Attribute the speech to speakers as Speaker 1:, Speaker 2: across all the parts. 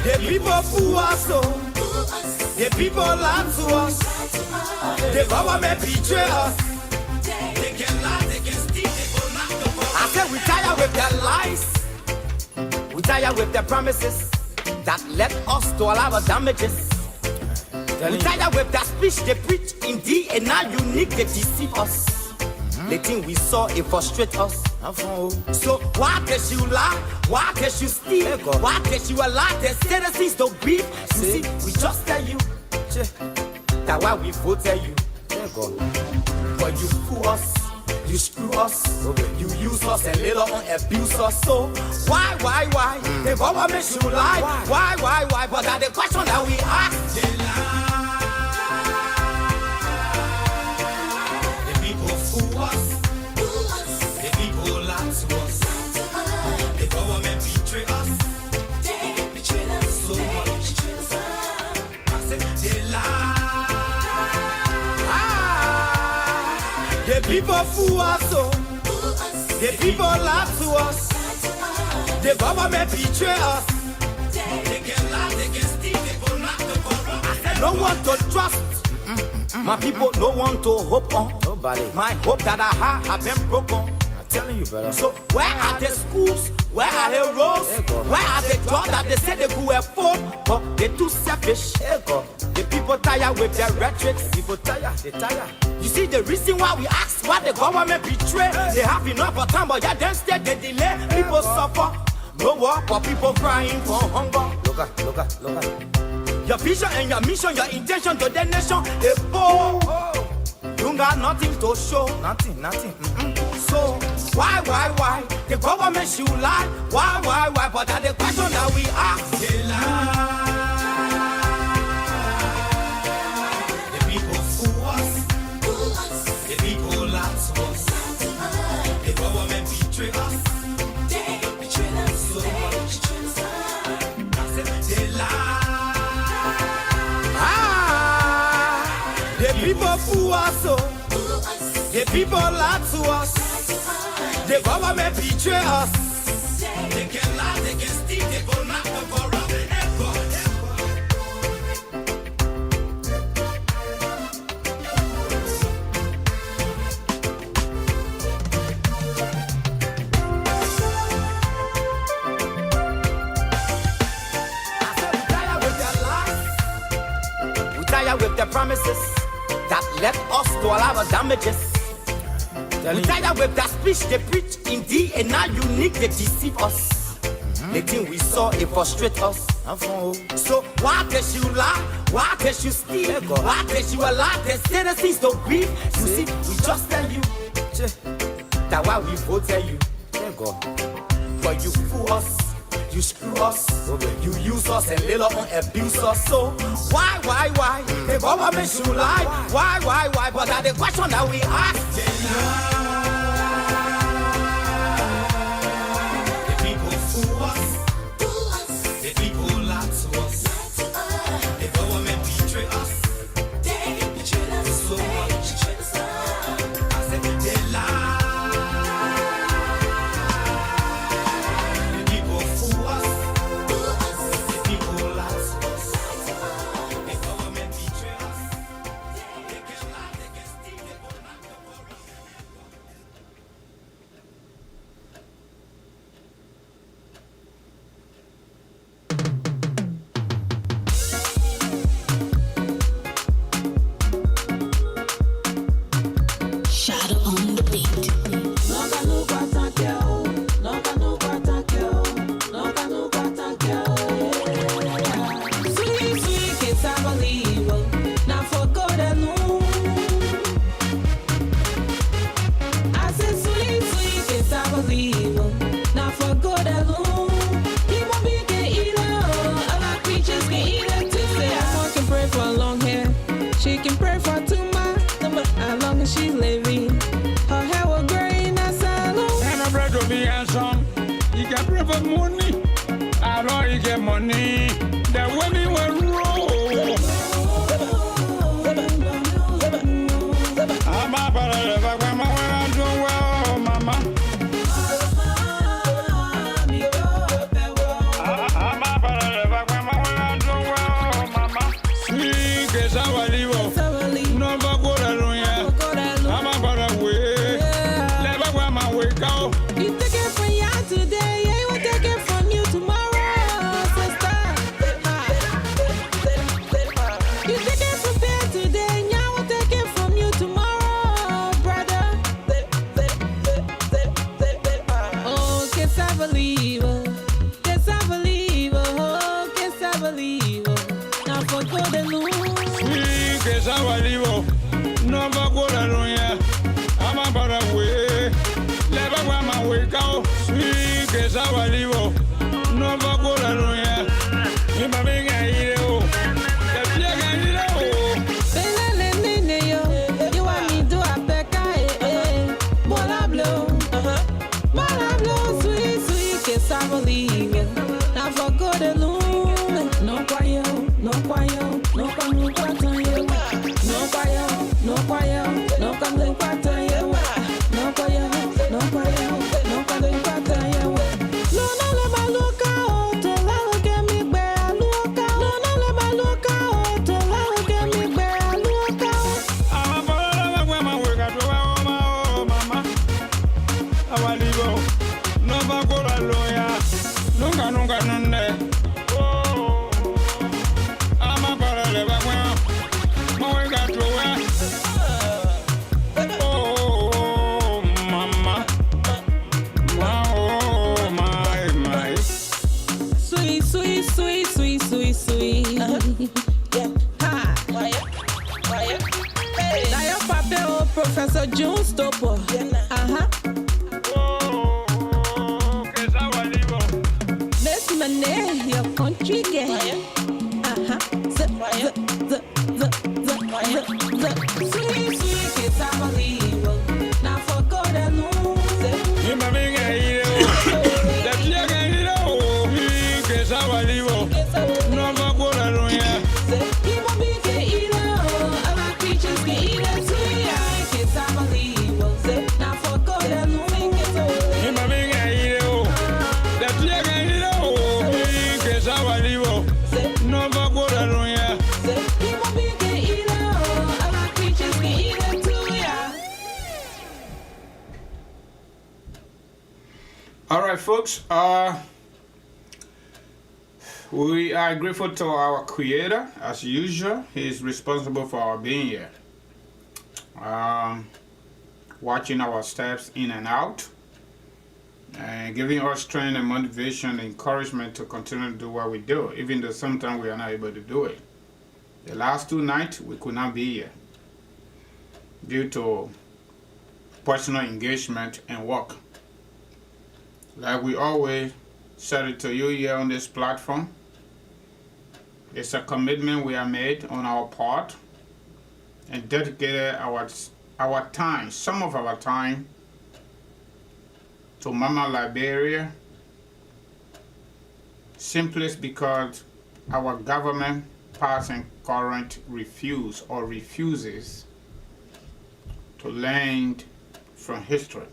Speaker 1: The people fool us, the people lie to us, the government betray us. They can lie, they can steal, they will not the I said we tired with their lies, we tired with their promises that led us to all our damages. We tired with that speech they preach indeed, and now unique they deceive us. The thing we saw, it frustrate us. So why can you lie? Why can you steal? Why can you allow the citizens to grieve? You see, we just tell you that why we voted you. But you fool us, you screw us, you use us and later on abuse us. So why? The government should lie. Why? But that's the question that we ask. They lie. The people fool us, the people lie to us, the government betray us. They can lie, they can steal, they will not the corrupt. I said no one to trust, my people no one to hope on. Nobody. My hope that I have been broken. I'm telling you, brother. So where are the schools? Where are the roads? Where are the jobs that they say they could afford? But they're too selfish. The people tired with their rhetoric. People tired, they tired. You see the reason why we ask why the government betray. They have enough of time, but yeah, then instead they delay. People suffer. No work, but people crying for hunger. Look at. Your vision and your mission, your intention to the nation, they poor. You got nothing to show. Nothing. So why? The government should lie. Why? But that's the question that we ask. They lie. The people fool us. The people lie to us. The government betray us. They betray us. So much. I said they lie. The people fool us. The people lie to us. The government betray us. They can lie, they can steal, they will not the corrupt. We tired with their promises that led us to all our damages. We tired with that speech they preach indeed, and now unique they deceive us. The thing we saw, it frustrate us. So why can you lie? Why can you steal? Why can you allow the citizens to grieve? You see, we just tell you that why we voted you. But you fool us, you screw us, you use us and later on abuse us. So why? The government should lie. Why? But that's the question that we ask. The people fool us. The people lie to us. The government betray us. They betray us so much. I said they lie. The people fool us. The people lie to us. The government betray us. They can lie, they can steal, they will not the corrupt.
Speaker 2: Shadow on the beat.
Speaker 3: She can pray for 2 months, but as long as she's living, her hair will gray in a salon.
Speaker 4: And a bread will be handsome. You can pray for money. I know you get money. The women will roll. I'm a brother, but I'm doing well, mama. I'm a brother, but I'm
Speaker 3: believe. Now for good and lose.
Speaker 4: Sweet que sabalivo, no va a lunya. I'm a way. Never want my wake out. Sweet que sabalivo, no va a lunya. You my big idea.
Speaker 3: You want me to a peka, Bola blow, sweet, sweet, que I believe. Now for good and lose. No quiet, no quiet, no come no quiet. No quiet, no quiet, no come no quiet. No quiet, no quiet, no come no quiet. No, let my look out, let get me bear, look out. No, let my look out, let get me bear, look out.
Speaker 4: I'm a mama, we got to mama. I live no va a lawyer. Nunca, nunca. Oh, I'm a brother, my we got to oh, mama. Oh, my.
Speaker 3: Sweet, sweet, sweet, sweet, sweet, sweet. Yeah. Ha. Quiet. Hey. Now your papa, Professor June Stopper. This money, your country get. Sweet, sweet, kids, I believe. Now for good and lose.
Speaker 4: You my big idea. That's your idea. Que sabalivo, no va a lunya.
Speaker 3: People be get eaten. Other creatures get eaten too. Kids, I believe. Now for good and lose.
Speaker 4: You my big idea. That's your idea. Que sabalivo, no va a lunya.
Speaker 3: People be get eaten. Other creatures get eaten too.
Speaker 5: All right, folks. We are grateful to our Creator, as usual. He is responsible for our being here. Watching our steps in and out, and giving us strength and motivation and encouragement to continue to do what we do, even though sometimes we are not able to do it. The last 2 nights, we could not be here due to personal engagement and work. Like we always said it to you here on this platform, it's a commitment we have made on our part and dedicated our time, some of our time, to Mama Liberia, simply because our government, past and current, refuses to learn from history.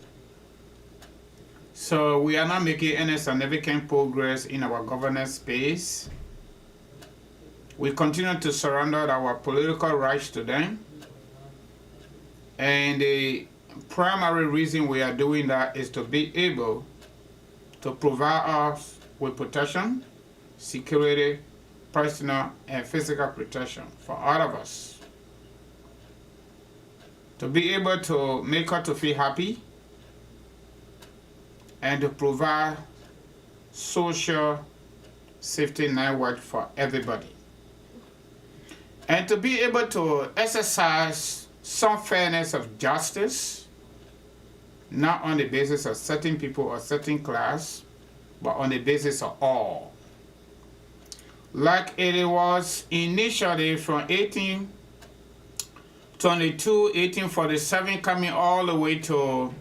Speaker 5: So we are not making any significant progress in our governance space. We continue to surrender our political rights to them. And the primary reason we are doing that is to be able to provide us with protection, security, personal and physical protection for all of us. To be able to make her to feel happy and to provide social safety network for everybody. And to be able to exercise some fairness of justice, not on the basis of certain people or certain class, but on the basis of all. Like it was initially from 1822, 1847, coming all the way to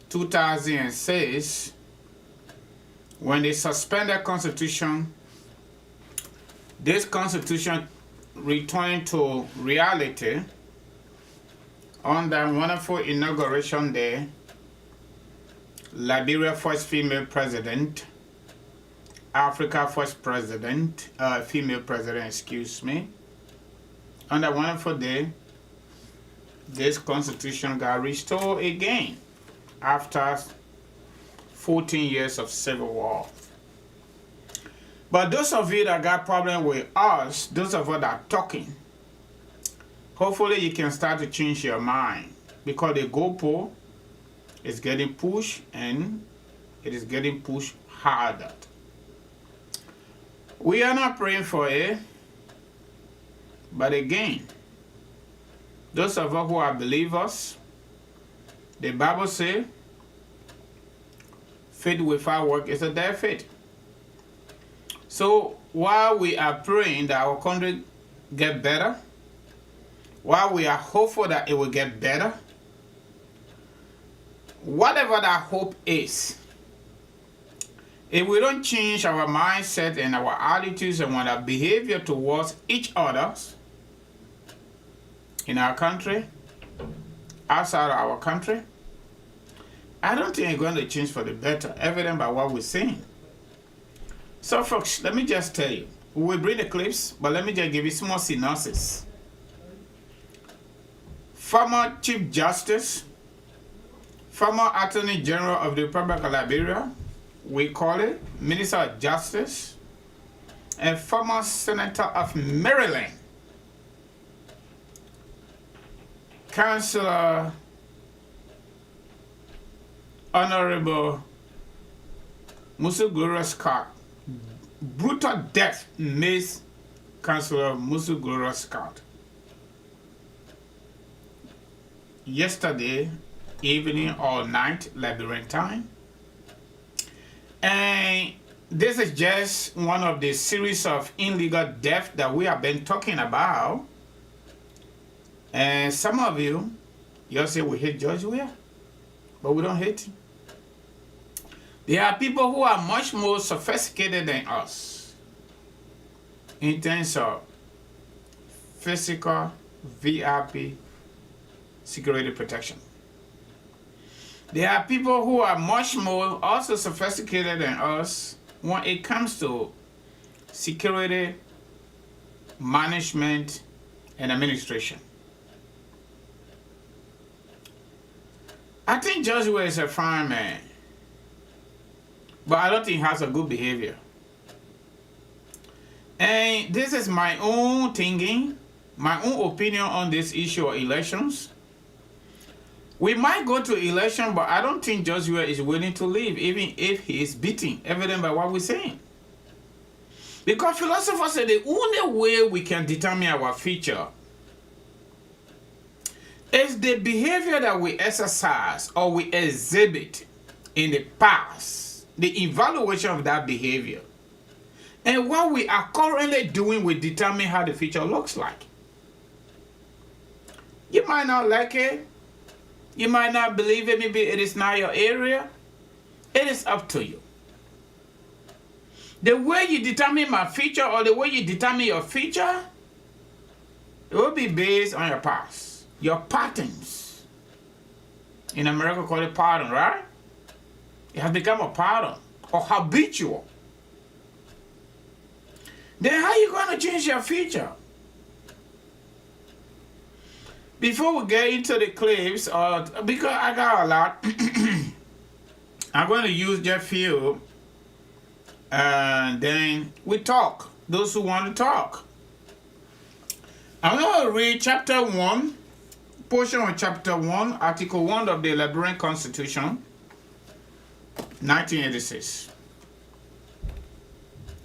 Speaker 5: 2006, when they suspended Constitution, this Constitution returned to reality on that wonderful inauguration day. Liberia first female president, Africa first president, female president, excuse me. On that wonderful day, this Constitution got restored again after 14 years of civil war. But those of you that got problem with us, those of us that are talking, hopefully you can start to change your mind, because the goalpost is getting pushed and it is getting pushed harder. We are not praying for it, but again, those of us who are believers, the Bible says, faith without work is a dead faith. So while we are praying that our country get better, while we are hopeful that it will get better, whatever that hope is, if we don't change our mindset and our attitudes and our behavior towards each other in our country, outside of our country, I don't think it's going to change for the better, evident by what we're seeing. So folks, let me just tell you, we will bring the clips, but let me just give you small synopsis. Former Chief Justice, former Attorney General of the Republic of Liberia, we call it Minister of Justice, and former Senator of Maryland, Councilor Honorable Musa Gloria Scott. Brutal death makes Councilor Musa Gloria Scott. Yesterday evening all night, Liberian time. And this is just one of the series of illegal deaths that we have been talking about. And some of you say we hate George Weah, but we don't hate him. There are people who are much more sophisticated than us in terms of physical VIP security protection. There are people who are much more also sophisticated than us when it comes to security management and administration. I think Joshua is a fine man, but I don't think he has a good behavior. And this is my own thinking, my own opinion on this issue of elections. We might go to election, but I don't think Joshua is willing to leave, even if he is beaten, evident by what we're saying. Because philosophers say the only way we can determine our future is the behavior that we exercise or we exhibit in the past, the evaluation of that behavior. And what we are currently doing will determine how the future looks like. You might not like it. You might not believe it. Maybe it is not your area. It is up to you. The way you determine my future or the way you determine your future, it will be based on your past, your patterns. In America, call it pattern, right? It has become a pattern or habitual. Then how are you going to change your future? Before we get into the clips, because I got a lot, I'm going to use just few, and then we talk, those who want to talk. I'm going to read chapter 1, portion of chapter 1, article 1 of the Liberian Constitution, 1986.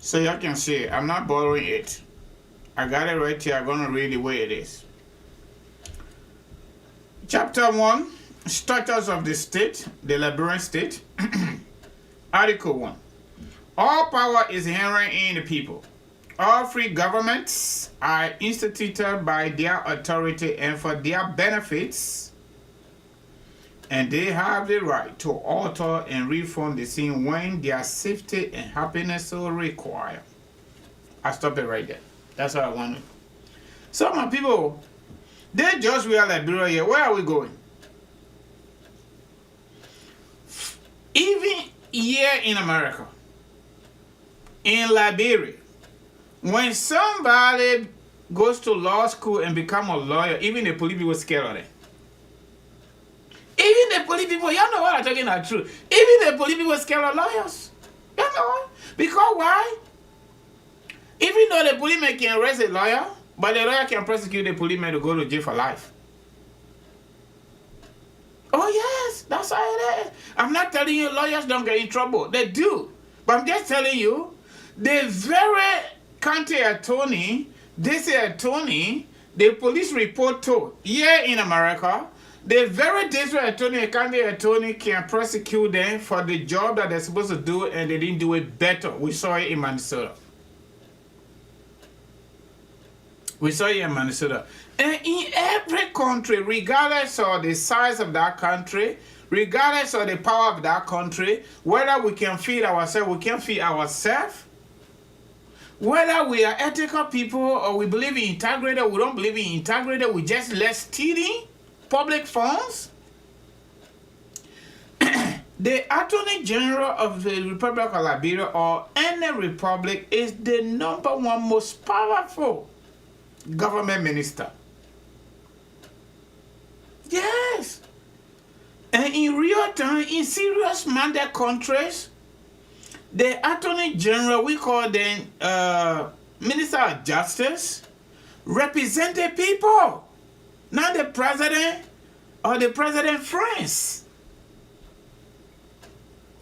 Speaker 5: So you can see, I'm not borrowing it. I got it right here. I'm going to read the way it is. Chapter 1, Structures of the State, the Liberian State. Article 1. All power is inherent in the people. All free governments are instituted by their authority and for their benefits, and they have the right to alter and reform the scene when their safety and happiness so require. I stop it right there. That's what I wanted. So my people, they just we are Liberia here. Where are we going? Even here in America, in Liberia, when somebody goes to law school and become a lawyer, even the police people scared of them. Even the police people, y'all know what I'm talking about, true. Even the police people scared of lawyers. You know? Because why? Even though the policeman can arrest a lawyer, but the lawyer can prosecute the policeman to go to jail for life. Oh yes, that's how it is. I'm not telling you lawyers don't get in trouble. They do. But I'm just telling you, the very county attorney, district attorney, the police report to here in America, the very district attorney and county attorney can prosecute them for the job that they're supposed to do and they didn't do it better. We saw it in Minnesota. We saw it in Minnesota. And in every country, regardless of the size of that country, regardless of the power of that country, whether we can feed ourselves, we can't feed ourselves, whether we are ethical people or we believe in integrity or we don't believe in integrity, we just let stealing public funds. The Attorney General of the Republic of Liberia or any republic is the #1 most powerful government minister. Yes. And in real time, in serious minded countries, the Attorney General, we call them Minister of Justice, represent the people, not the president or the president's friends.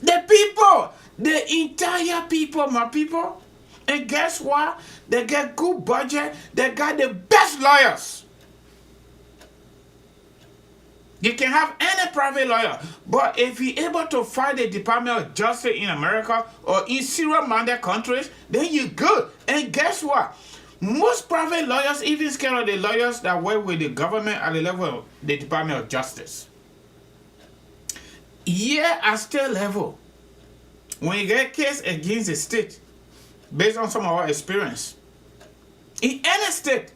Speaker 5: The people, the entire people, my people. And guess what? They get good budget. They got the best lawyers. You can have any private lawyer, but if you're able to fight the Department of Justice in America or in serious-minded countries, then you're good. And guess what? Most private lawyers even scared of the lawyers that work with the government at the level of the Department of Justice. Here at state level, when you get a case against the state, based on some of our experience, in any state,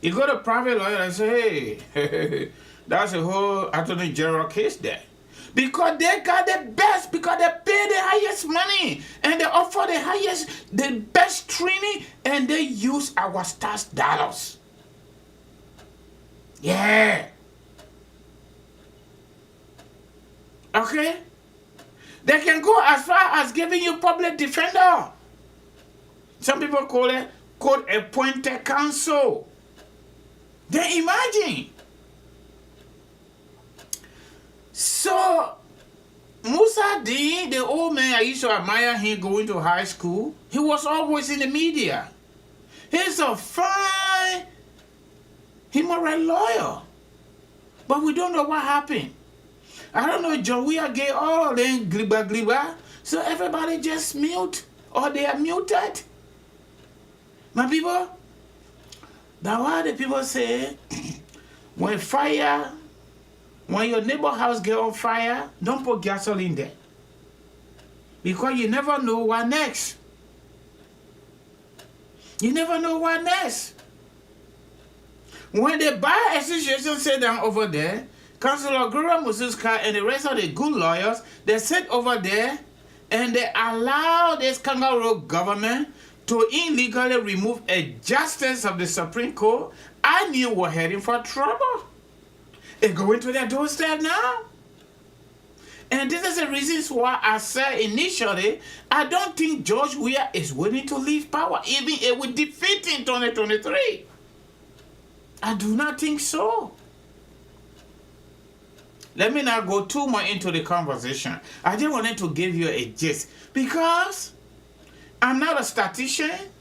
Speaker 5: you go to a private lawyer and say, hey, that's a whole Attorney General case there. Because they got the best, because they pay the highest money, and they offer the best training, and they use our tax dollars. Yeah. Okay? They can go as far as giving you public defender. Some people call it court-appointed counsel. Then imagine. So, Musa Dean, the old man, I used to admire him going to high school. He was always in the media. He's a fine human rights lawyer. But we don't know what happened. I don't know, John, we are gay, all of them gliba. So everybody just mute, or they are muted. My people, that's why the people say, when your neighbor house get on fire, don't put gasoline there. Because you never know what next. You never know what next. When the Bar Association sit down over there, Councilor Gura MUSU's car and the rest of the good lawyers, they sit over there and they allow this kangaroo government to illegally remove a justice of the Supreme Court. I knew we're heading for trouble. It's going to their doorstep now. And this is the reasons why I said initially, I don't think George Weah is willing to leave power, even if we defeat in 2023. I do not think so. Let me not go too much into the conversation. I just wanted to give you a gist because I'm not a statistician.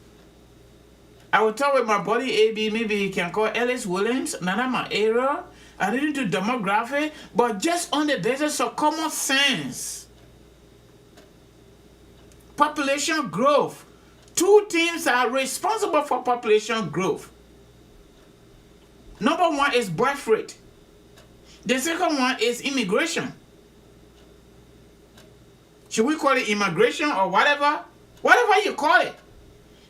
Speaker 5: I will talk with my buddy AB, maybe he can call Ellis Williams, not my area. I didn't do demography, but just on the basis of common sense. Population growth. Two things are responsible for population growth. Number one is birth rate. The second one is immigration. Should we call it immigration or whatever? Whatever you call it.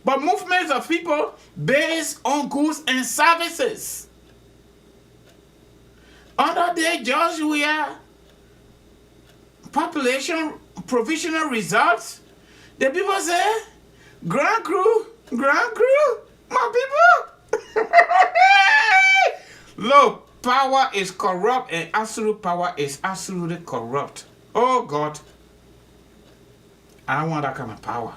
Speaker 5: But movements of people based on goods and services. Under the George Weah population provisional results, the people say, Grand Crew, my people. Look, power is corrupt and absolute power is absolutely corrupt. Oh God, I don't want that kind of power.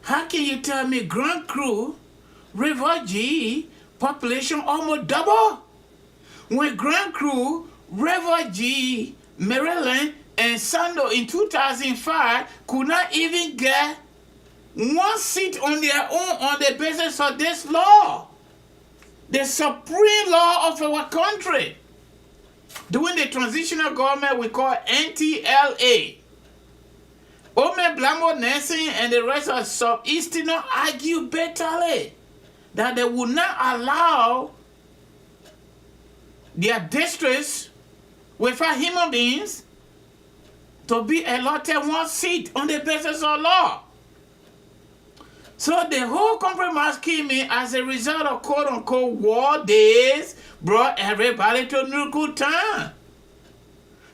Speaker 5: How can you tell me Grand Crew, River G, population almost double? When Grand Crew, River G, Maryland, and Sando in 2005 could not even get one seat on their own on the basis of this law, the supreme law of our country. During the transitional government we call NTLA, Ome Blamo Nelson and the rest of Southeastern argue bitterly that they would not allow their districts without human beings to be allotted one seat on the basis of law. So the whole compromise came in as a result of quote-unquote war days brought everybody to Nuku Town.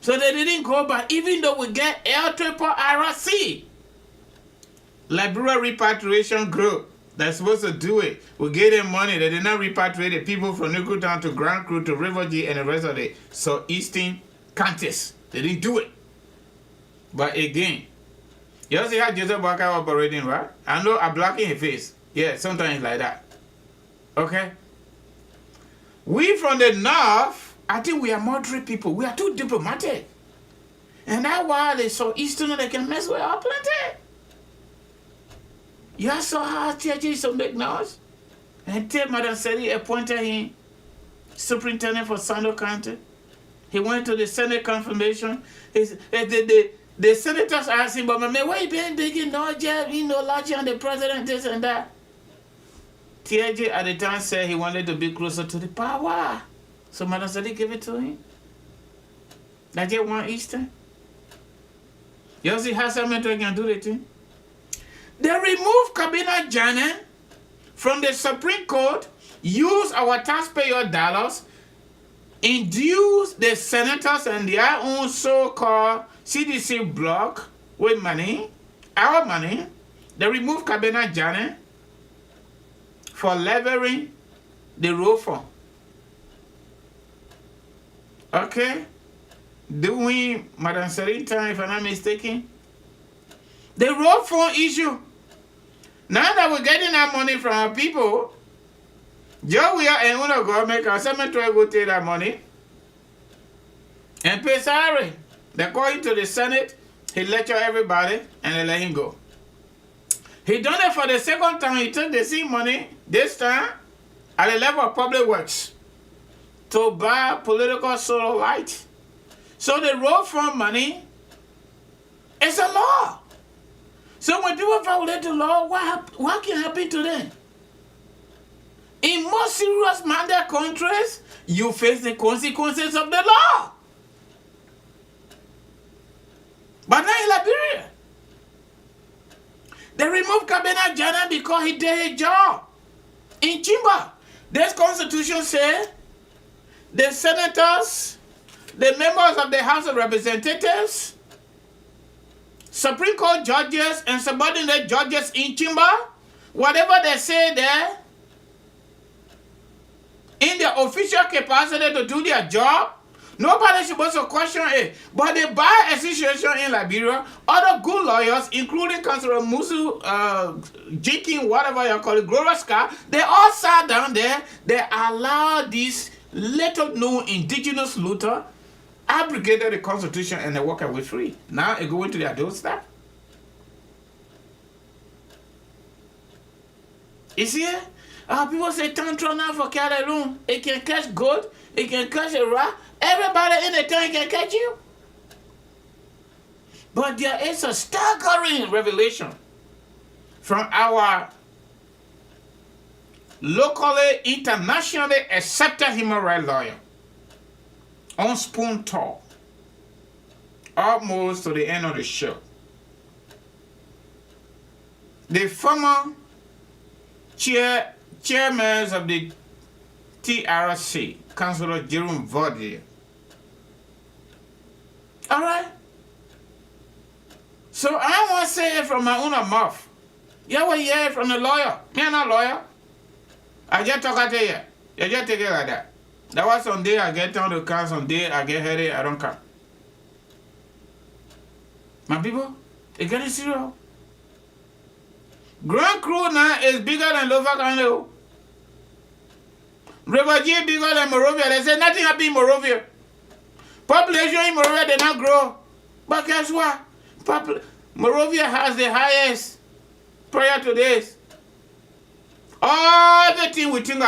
Speaker 5: So they didn't go back, even though we get LIBERIA'S, Liberia Repatriation Group. They're supposed to do it. We gave them money. They did not repatriate the people from Nuku Town to Grand Crew to River G and the rest of the southeastern counties. They didn't do it. But again, you see how Joseph Walker operating, right? I know I'm blocking his face. Yeah, sometimes like that. Okay? We from the north, I think we are moderate people. We are too diplomatic. And that's why they so eastern they can mess with our plenty. You saw how TJ so make noise? And tell Madam Sedi appointed him superintendent for Sando County. He went to the Senate confirmation. The senators asked him, but man, why you been digging no job, larger on the president, this and that? TJ at the time said he wanted to be closer to the power. So Madam Sadi gave it to him. That just one Eastern. You see how some can do the thing? They removed Cabinet Janet from the Supreme Court, use our taxpayer dollars, induce the senators and their own so-called CDC block with money, our money. They removed Cabinet Janet for levering the road fund. Okay? Doing Madam Serita, if I'm not mistaken. The road fund issue. Now that we're getting that money from our people, Joe, we are and one government can cemetery go take that money and pay salary. They call him to the Senate, he lecture everybody, and they let him go. He done it for the second time. He took the same money, this time, at the level of public works, to buy political solar light. So the road fund money is a law. So when people violate the law, what can happen to them? In most serious minded countries, you face the consequences of the law. But not in Liberia. They removed Cabinet Janet because he did his job. In Chimba, this constitution says the senators, the members of the House of Representatives, Supreme Court judges and subordinate judges in Chimba, whatever they say there, in their official capacity to do their job, nobody is supposed to question it. But the Bar Association in Liberia, other good lawyers, including Councilor Musu, Jikin, whatever you call it, Groraska, they all sat down there. They allowed this little known indigenous looter abrogated the Constitution and they walk away free. Now they go into their doorstep. You see it? People say tantrum now for Cameroon. It can catch goat, it can catch a rat. Everybody in the town can catch you. But there is a staggering revelation from our locally, internationally accepted human rights lawyer on Spoon Talk, almost to the end of the show. The former chairman of the TRC, Councilor Jerome Vaudier. All right? So I want to say it from my own mouth. You will hear it from the lawyer. Me I'm not a lawyer. I just talk at you. You just take it like that. That was some day I get down to come, some day I get headache, I don't come. My people, it getting serious. Grand Crew now is bigger than Lower County. River G bigger than Morovia. They say nothing happened in Morovia. Population in Morovia did not grow. But guess what? Morovia has the highest prior to this. Everything we think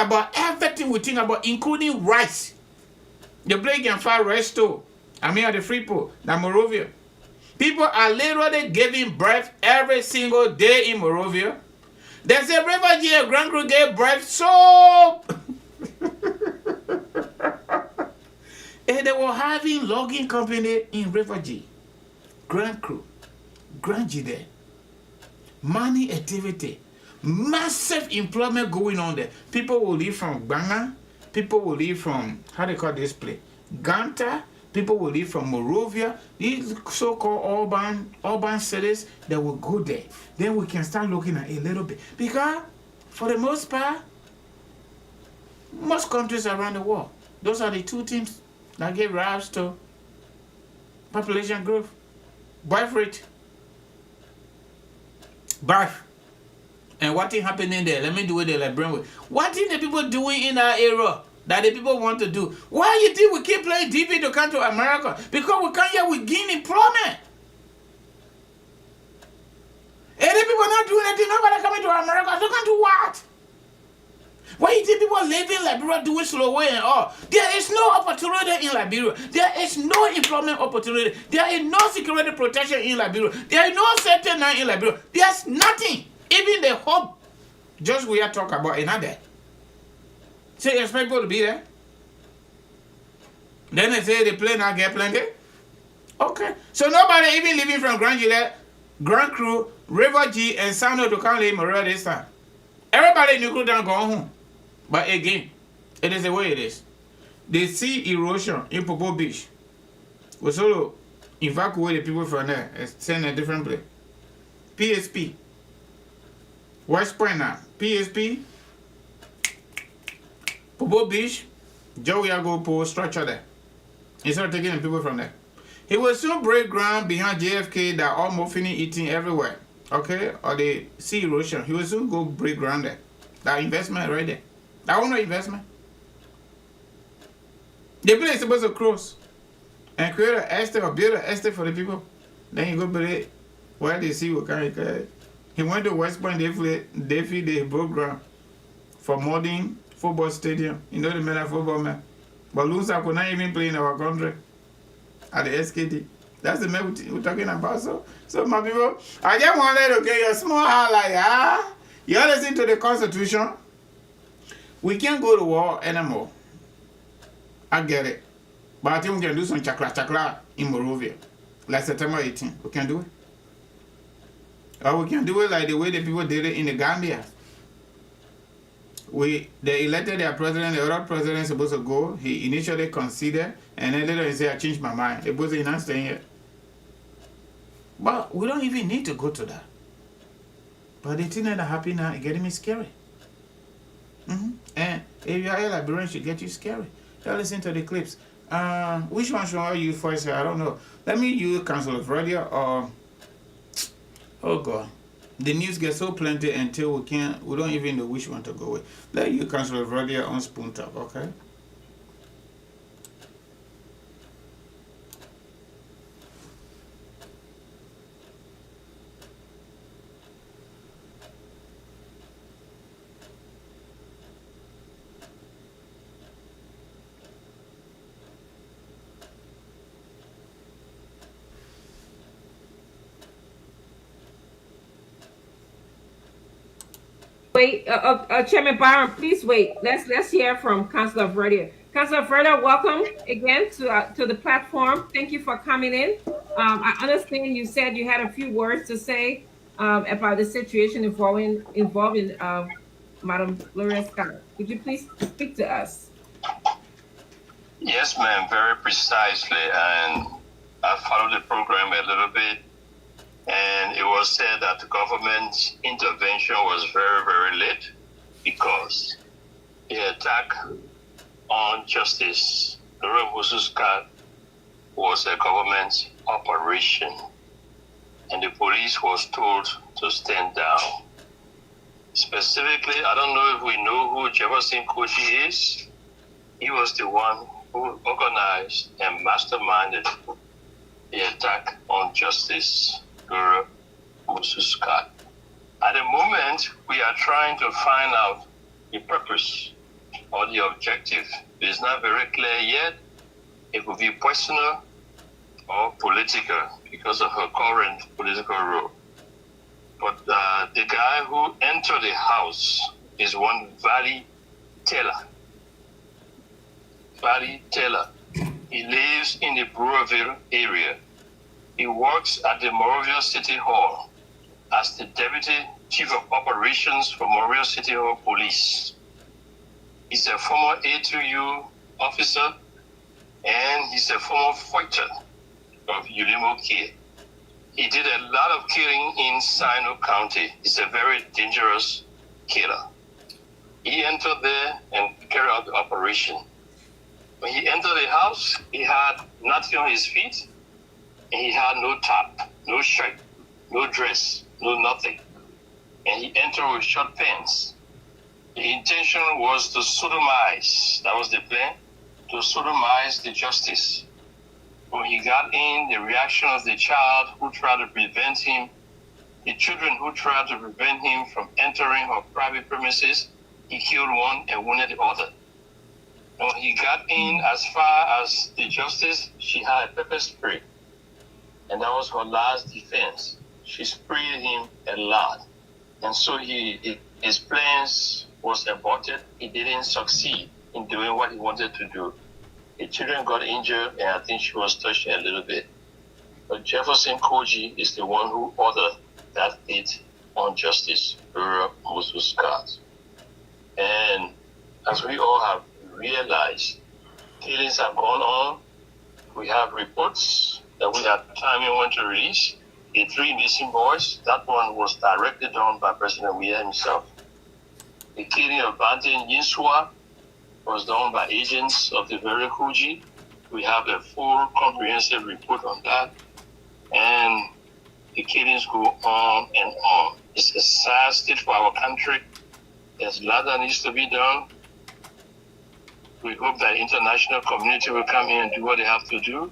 Speaker 5: about, including rice. The Blake and Far Resto. I mean, at the Freeport, the Morovia. People are literally giving birth every single day in Morovia. There's a refugee and Grand Cru gave birth so. And they were having logging company in refugee. Grand Cru, Grand Jide, money activity, massive employment going on there. People will leave from Ghana, people will leave from, how do you call this place? Ganta, people will leave from Morovia, these so-called urban cities that will go there. Then we can start looking at a little bit. Because for the most part, most countries around the world, those are the two things that give rise to population growth. Birth rate. Birth. And what is happening there? Let me do it the Liberian way. What is the people doing in our area that the people want to do? Why you think we keep playing DP to come to America? Because we come here, we gain employment. And the people not doing anything, nobody coming to America. So come to what? Why you think people living in Liberia doing slow way and all? There is no opportunity in Liberia. There is no employment opportunity. There is no security protection in Liberia. There is no safety net in Liberia. There's nothing. Even the hope, just we are talking about another. So you expect people to be there? Then they say the plane not get plenty? Okay. So nobody even living from Grand Gillette, Grand Cru, River G, and Sando to come live in Maria this time. Everybody in the crew down go home. But again, it is the way it is. The sea erosion in Popo Beach will sort evacuate the people from there and send a different place. PSP. West Point now. PSP. Popo Beach. Joey go pull structure there. Instead of taking the people from there. He will soon break ground behind JFK that almost finished eating everywhere. Okay? Or the sea erosion. He will soon go break ground there. That investment right there. That one no investment. The place is supposed to cross and create an estate or build an estate for the people. Then you go build it where the sea will carry. He went to West Point, they broke ground for modern football stadium. You know the man football man. But Musa could not even play in our country at the SKT. That's the man we're talking about. So my people, I just want to let you get your small highlight. You listen to the Constitution. We can't go to war anymore. I get it. But I think we can do some chakra in Morovia. Like September 18. We can do it. Or we can do it like the way the people did it in the Gambia. They elected their president, the other president is supposed to go. He initially considered, and then later he said, I changed my mind. The boss is not staying here. But we don't even need to go to that. But the thing that happened now is getting me scary. And if you are a Liberian, it should get you scary. Now listen to the clips. Which one should I use first? I don't know. Let me use Council of Radio or... Oh God. The news gets so plenty until we don't even know which one to go with. Let you Council of Radio on Spoon Talk, okay?
Speaker 6: Wait, Chairman Byron, please wait. Let's hear from Councilor Verdia. Councilor Verdia, welcome again to the platform. Thank you for coming in. I understand you said you had a few words to say about the situation involving Madam LIBERIA'S. Could you please speak to us?
Speaker 7: Yes, ma'am, very precisely. And I followed the program a little bit. And it was said that the government's intervention was very, very late because the attack on Justice Musa was a government operation. And the police was told to stand down. Specifically, I don't know if we know who Jefferson Koji is. He was the one who organized and masterminded the attack on Justice Musa. At the moment, we are trying to find out the purpose or the objective. It's not very clear yet. It could be personal or political because of her current political role. But the guy who entered the house is one Valley Taylor. Valley Taylor. He lives in the Brewerville area. He works at the Monrovia City Hall as the Deputy Chief of Operations for Monrovia City Hall Police. He's a former A2U officer, and he's a former fighter of Ulimo-K. He did a lot of killing in Sino County. He's a very dangerous killer. He entered there and carried out the operation. When he entered the house, he had nothing on his feet, and he had no top, no shirt, no dress, no nothing. And he entered with short pants. The intention was to sodomize, that was the plan, to sodomize the justice. When he got in, the reaction of the child who tried to prevent him, the children who tried to prevent him from entering her private premises, he killed one and wounded the other. When he got in as far as the justice, she had a pepper spray. And that was her last defense. She sprayed him a lot. And so his plans was aborted. He didn't succeed in doing what he wanted to do. The children got injured, and I think she was touched a little bit. But Jefferson Koji is the one who ordered that hit on Justice MUSU's cars. And as we all have realized, killings have gone on. We have reports that we have timing when to release. The 3 missing boys, that one was directly done by President WEAH himself. The killing of Bante Yinsua was done by agents of the very Kuji. We have a full comprehensive report on that. And the killings go on and on. It's a sad state for our country. There's a lot that needs to be done. We hope that the international community will come here and do what they have to do.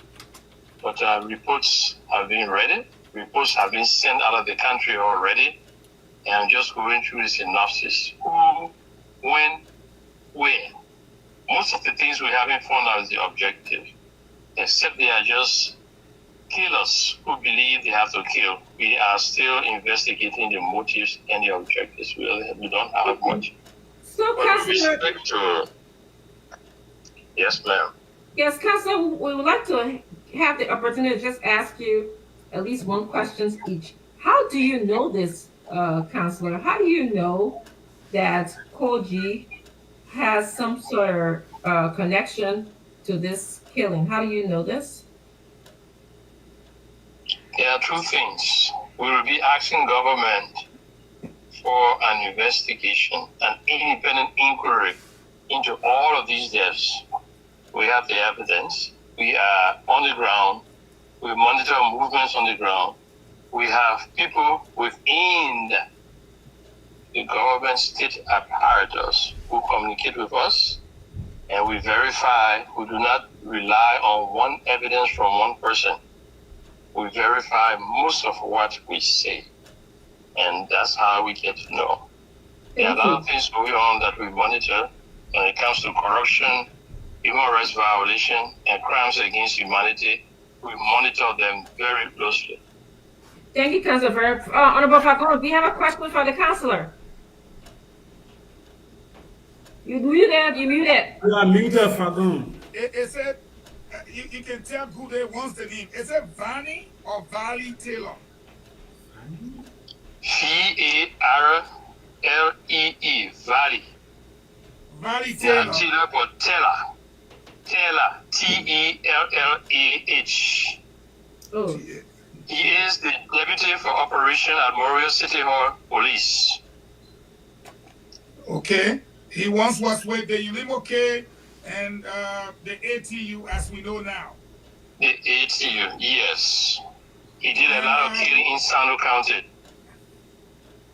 Speaker 7: But reports have been ready. Reports have been sent out of the country already. And I'm just going through the synopsis. Who, when, where. Most of the things we haven't found out is the objective. Except they are just killers who believe they have to kill. We are still investigating the motives and the objectives. We don't have much.
Speaker 6: So,
Speaker 7: But with respect to... Yes, ma'am.
Speaker 6: Yes, Councilor, we would like to have the opportunity to just ask you at least one question each. How do you know this, Councilor? How do you know that Koji has some sort of connection to this killing? How do you know this?
Speaker 7: There are 2 things. We will be asking government for an investigation, an independent inquiry into all of these deaths. We have the evidence. We are on the ground. We monitor movements on the ground. We have people within the government state apparatus who communicate with us, and we verify. We do not rely on one evidence from one person. We verify most of what we say, and that's how we get to know. There are a lot of things going on that we monitor when it comes to corruption, human rights violation, and crimes against humanity. We monitor them very closely.
Speaker 6: Thank you, Councilor. Honorable Falcone, do you have a question for the Councilor? You muted. You muted.
Speaker 4: Yeah, muted, Falcone.
Speaker 1: It said, you can tell who they wants the name. Is it Vanny or Valley Taylor?
Speaker 7: Varlee, Valley.
Speaker 1: Valley Taylor.
Speaker 7: Taylor, but Taylor. Taylor, Tellah.
Speaker 6: Oh.
Speaker 7: He is the Deputy for Operation at Monrovia City Hall Police.
Speaker 1: Okay. He once was with the Ulimo-K and the ATU, as we know now.
Speaker 7: The ATU, yes. He did a lot of killing in Sano County.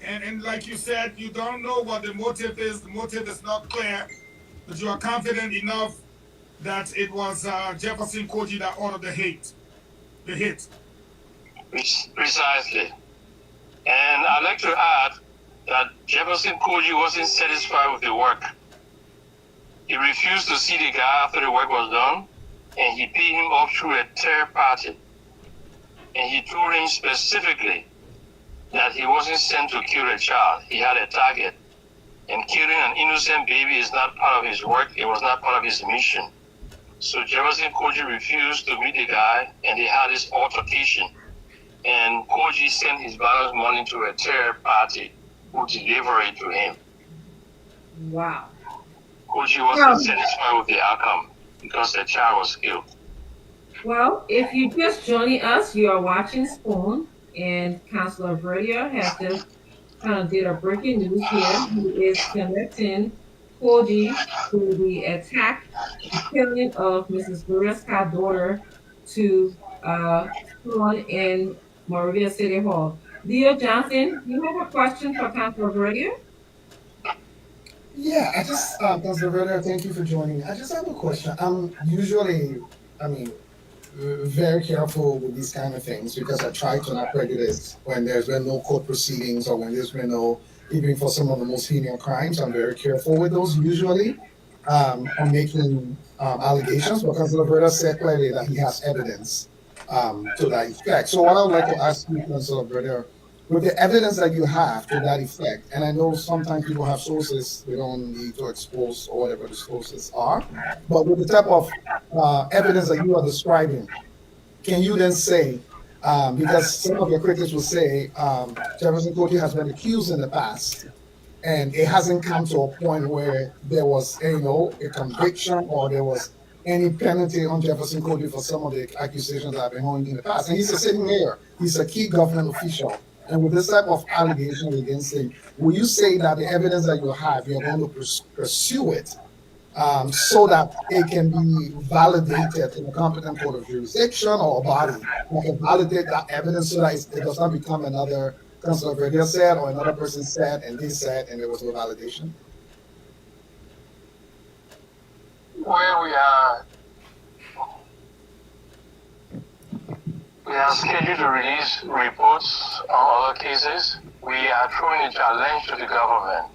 Speaker 1: And like you said, you don't know what the motive is. The motive is not clear, but you are confident enough that it was Jefferson Koji that ordered the hit.
Speaker 7: Precisely. And I'd like to add, that Jefferson Koji wasn't satisfied with the work. He refused to see the guy after the work was done, and he paid him off through a third party. And he told him specifically that he wasn't sent to kill a child. He had a target. And killing an innocent baby is not part of his work. It was not part of his mission. So Jefferson Koji refused to meet the guy, and they had this altercation. And Koji sent his balance money to a third party who delivered it to him.
Speaker 6: Wow.
Speaker 7: Koji wasn't satisfied with the outcome because the child was killed.
Speaker 6: Well, if you just joining us, you are watching Spoon, and Councilor Verdier has just kind of did a breaking news here. He is connecting Koji to the attack, the killing of Mrs. Gloria Scott's daughter to Spoon in Moravia City Hall. Leo Johnson, you have a question for Councilor Verdier?
Speaker 8: Yeah, I just, Councilor Verdier, thank you for joining me. I just have a question. I'm usually, very careful with these kind of things because I try to not prejudice when there's been no court proceedings or when there's been no, even for some of the most heinous crimes, I'm very careful with those usually. I'm making allegations, but Councilor Verdier said clearly that he has evidence to that effect. So what I would like to ask you, Councilor Verdier, with the evidence that you have to that effect, and I know sometimes people have sources, we don't need to expose or whatever the sources are, but with the type of evidence that you are describing, can you then say, because some of your critics will say Jefferson Koji has been accused in the past, and it hasn't come to a point where there was, a conviction or there was any penalty on Jefferson Koji for some of the accusations that have been going in the past. And he's a sitting mayor, he's a key government official. And with this type of allegation against him, will you say that the evidence that you have, you're going to pursue it so that it can be validated in a competent court of jurisdiction or a body that can validate that evidence so that it does not become another Councilor Verdier said or another person said and they said and there was no validation?
Speaker 7: Well, we are scheduled to release reports on other cases. We are throwing a challenge to the government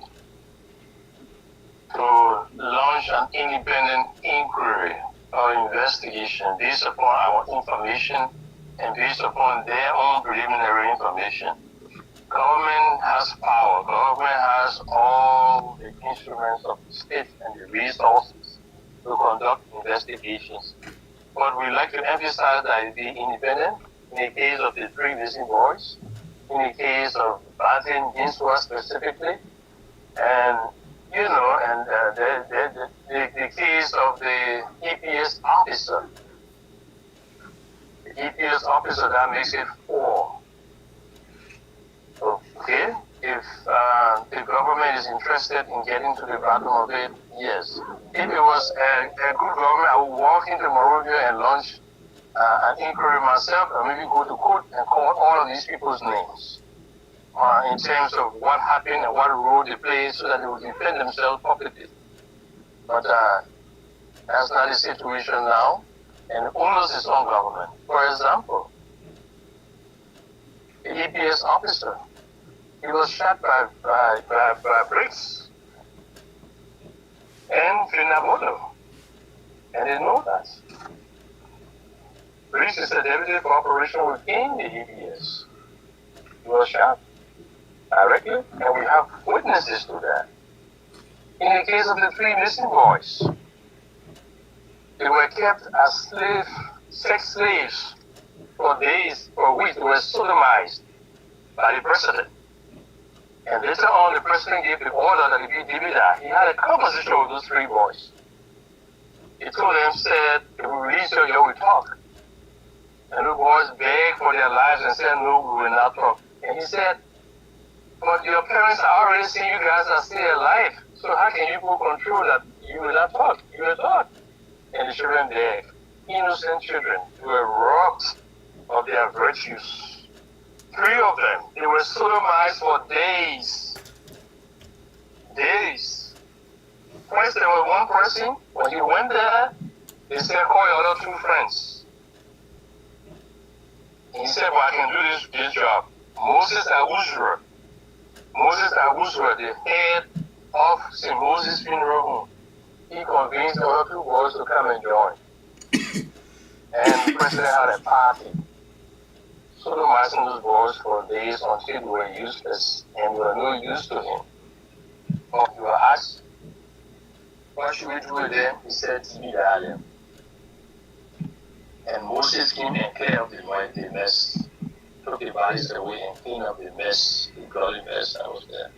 Speaker 7: to launch an independent inquiry or investigation based upon our information and based upon their own preliminary information. Government has power. Government has all the instruments of the state and the resources to conduct investigations. But we like to emphasize that it be independent in the case of the 3 missing boys, in the case of Martin Ginswa specifically, and the case of the EPS officer. The EPS officer, that makes it 4. Okay, if the government is interested in getting to the bottom of it, yes. If it was a good government, I would walk into Moravia and launch an inquiry myself, or maybe go to court and call all of these people's names in terms of what happened and what role they played so that they would defend themselves publicly. But that's not the situation now, and the onus is on government. For example, the EPS officer, he was shot by bricks and Finabono, and they know that. Briggs is a deputy for operation within the EPS. He was shot directly, and we have witnesses to that. In the case of the 3 missing boys, they were kept as sex slaves for days, for weeks. They were sodomized by the president. And later on, the president gave the order that if he did that, he had a conversation with those 3 boys. He told them, said, if we release you, you will talk. And the boys begged for their lives and said, no, we will not talk. And he said, but your parents are already saying you guys are still alive. So how can you go control that you will not talk? You will talk. And the children begged. Innocent children were robbed of their virtues. 3 of them, they were sodomized for days. Days. First, there was one person, when he went there, they said, call your other 2 friends. And he said, well, I can do this job. Moses Awuzra, Moses Awusra, the head of St. Moses Funeral Home, he convinced other two boys to come and join. And the president had a party. So the massing those boys for days until they were useless and were no use to him. But you were asked, what should we do with them? He said, be them. And Moses came and cleared up the mess, took the bodies away and cleaned up the mess, the bloody mess that was there.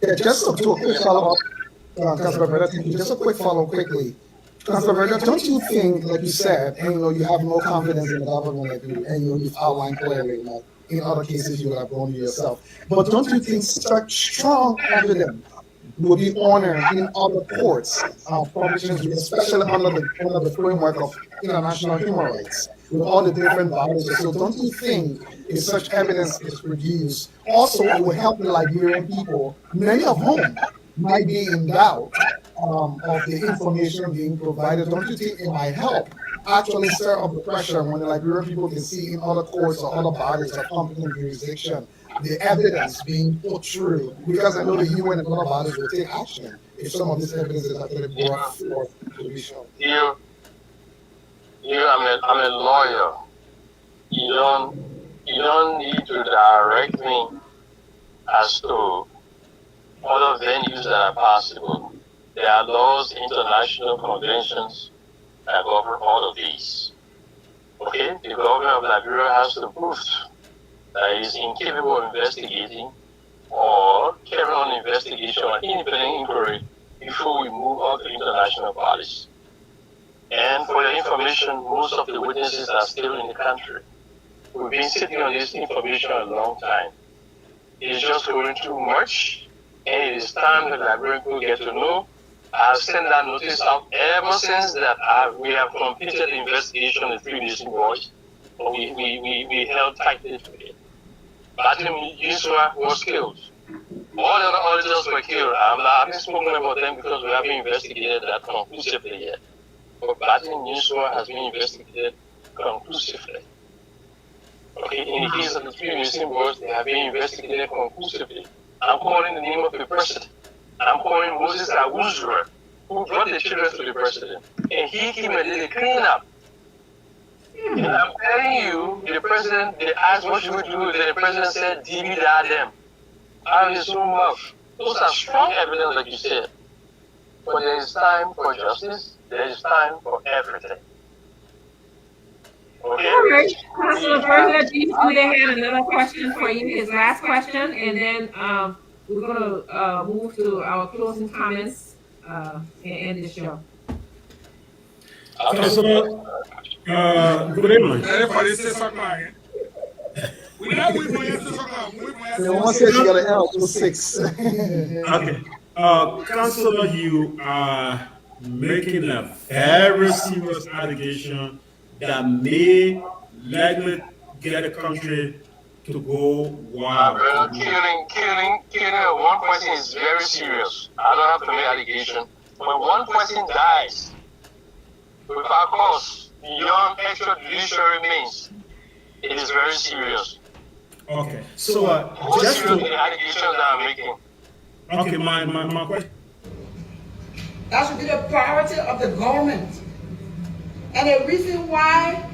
Speaker 8: Yeah, just a quick follow-up, Councilor Verda, just a quick follow quickly. Councilor Verda, don't you think, like you said, and you have no confidence in the government, and you've outlined clearly, like in other cases you would have gone to yourself, but don't you think such strong evidence will be honored in other courts, provisions, especially under the framework of international human rights, with all the different bodies? So don't you think if such evidence is produced, also it will help the Liberian people, many of whom might be in doubt of the information being provided? Don't you think it might help actually stir up the pressure when the Liberian people can see in other courts or other bodies of competent jurisdiction the evidence being put through? Because I know the UN and other bodies will take action if some of this evidence is actually brought forth to be shown.
Speaker 7: I'm a lawyer. You don't need to direct me as to other venues that are possible. There are laws, international conventions that govern all of these. Okay, the government of Liberia has to prove that it is incapable of investigating or carry on investigation or independent inquiry before we move on to international bodies. And for your information, most of the witnesses are still in the country. We've been sitting on this information a long time. It is just going too much, and it is time that Liberian people get to know. I have sent that notice out ever since that we have completed the investigation of the 3 missing boys, but we held tightly to it. Batim Yusra was killed. All the other auditors were killed. I haven't spoken about them because we haven't investigated that conclusively yet. But Batim Yusra has been investigated conclusively. Okay, in the case of the 3 missing boys, they have been investigated conclusively. I'm calling the name of the president. I'm calling Moses Awusra, who brought the children to the president. And he came and did a cleanup. And I'm telling you, the president, they asked what should we do with it. The president said, DB them. I was so much. Those are strong evidence, like you said. But there is time for justice. There is time for everything. Okay.
Speaker 6: All right. Councilor Berger, they had another question for you, his last question, and then we're going to move to our closing comments and end the show.
Speaker 9: Councilor, good evening.
Speaker 4: Everybody say something. We have we
Speaker 8: One says you got an L to 6.
Speaker 9: Okay. Councilor, you are making a very serious allegation that may likely get a country to go wild.
Speaker 7: Killing one person is very serious. I don't have to make allegation. When one person dies, without cause, beyond extrajudicial means, it is very serious.
Speaker 9: Okay. So just to
Speaker 7: the allegations that I'm making.
Speaker 9: Okay, my question.
Speaker 10: That should be the priority of the government. And the reason why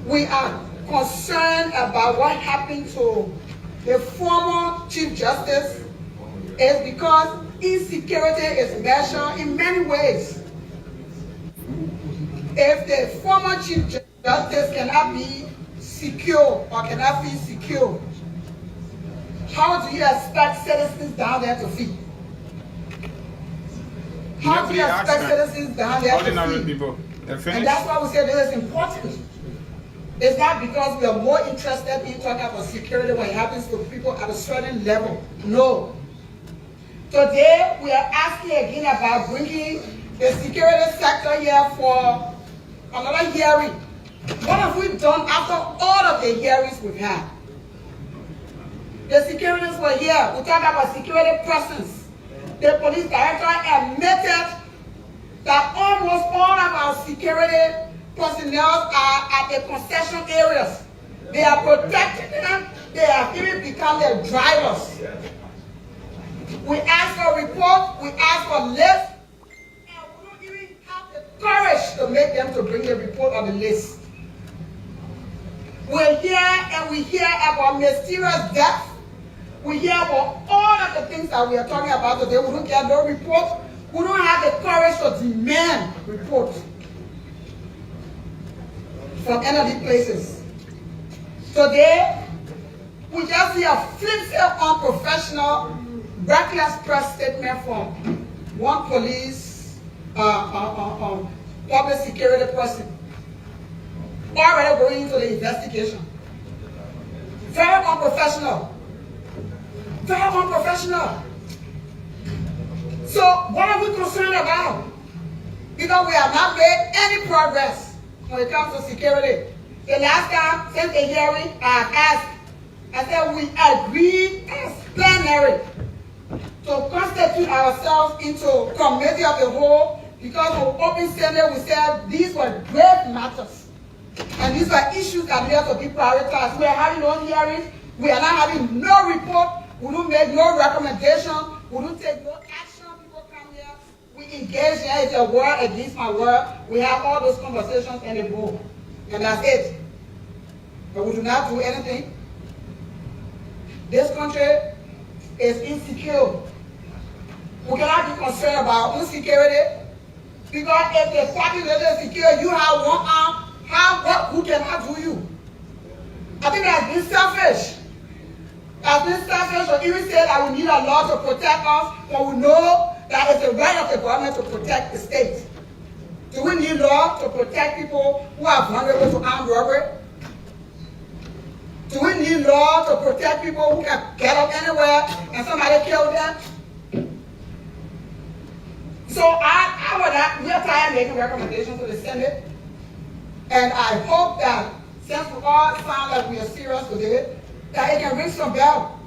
Speaker 10: we are concerned about what happened to the former Chief Justice is because insecurity is measured in many ways. If the former Chief Justice cannot be secure or cannot feel secure, how do you expect citizens down there to feel? How do you expect citizens down there to feel? And that's why we say this is important. It's not because we are more interested in talking about security when it happens to people at a certain level. No. Today, we are asking again about bringing the security sector here for another hearing. What have we done after all of the hearings we've had? The securities were here. We talked about security presence. The police director admitted that almost all of our security personnel are at the concession areas. They are protecting them They have even become their drivers. We ask for report, we ask for list, and we don't even have the courage to make them to bring the report on the list. We're here and we hear about mysterious death. We hear about all of the things that we are talking about today. We don't get no report. We don't have the courage to demand reports from any of these places. Today, we just see a flimsy, unprofessional, reckless press statement from one police, public security person, already going into the investigation. Very unprofessional. Very unprofessional. So what are we concerned about? Because we have not made any progress when it comes to security. The last time, since the hearing, I have asked, I said we agreed as plenary to constitute ourselves into committee of the whole, because of open Senate, we said these were grave matters. And these were issues that needed to be prioritized. We are having no hearings, we are not having no report, we don't make no recommendation, we don't take no action. People come here, we engage here, it's a word against my word. We have all those conversations and they go. And that's it. But we do not do anything. This country is insecure. We cannot be concerned about insecurity, because if the population is secure, you have one arm, who cannot do you? I think that's been selfish. That's been selfish to even say that we need a law to protect us, but we know that it's the right of the government to protect the state. Do we need law to protect people who are vulnerable to armed robbery? Do we need law to protect people who can get up anywhere and somebody kill them? So we are tired of making recommendations to the Senate, and I hope that since we all sound like we are serious today, that it can ring some bell.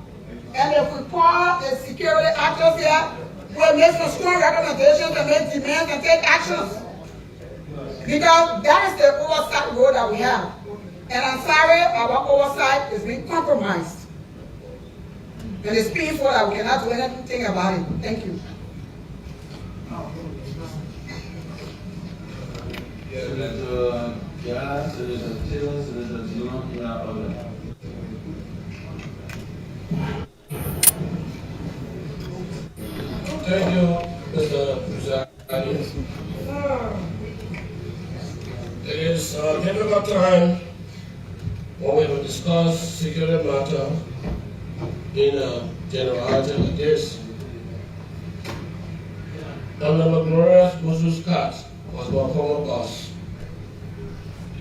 Speaker 10: And if we call the security actors here, we'll make some strong recommendations and make demands and take actions. Because that is the oversight role that we have. And I'm sorry, our oversight is being compromised. And it's painful that we cannot do anything about it. Thank you.
Speaker 11: Thank you, Mr. Musa. It is a difficult time when we will discuss security matter in a generality like this. Honorable Gloria's MUSU's cat was my former boss.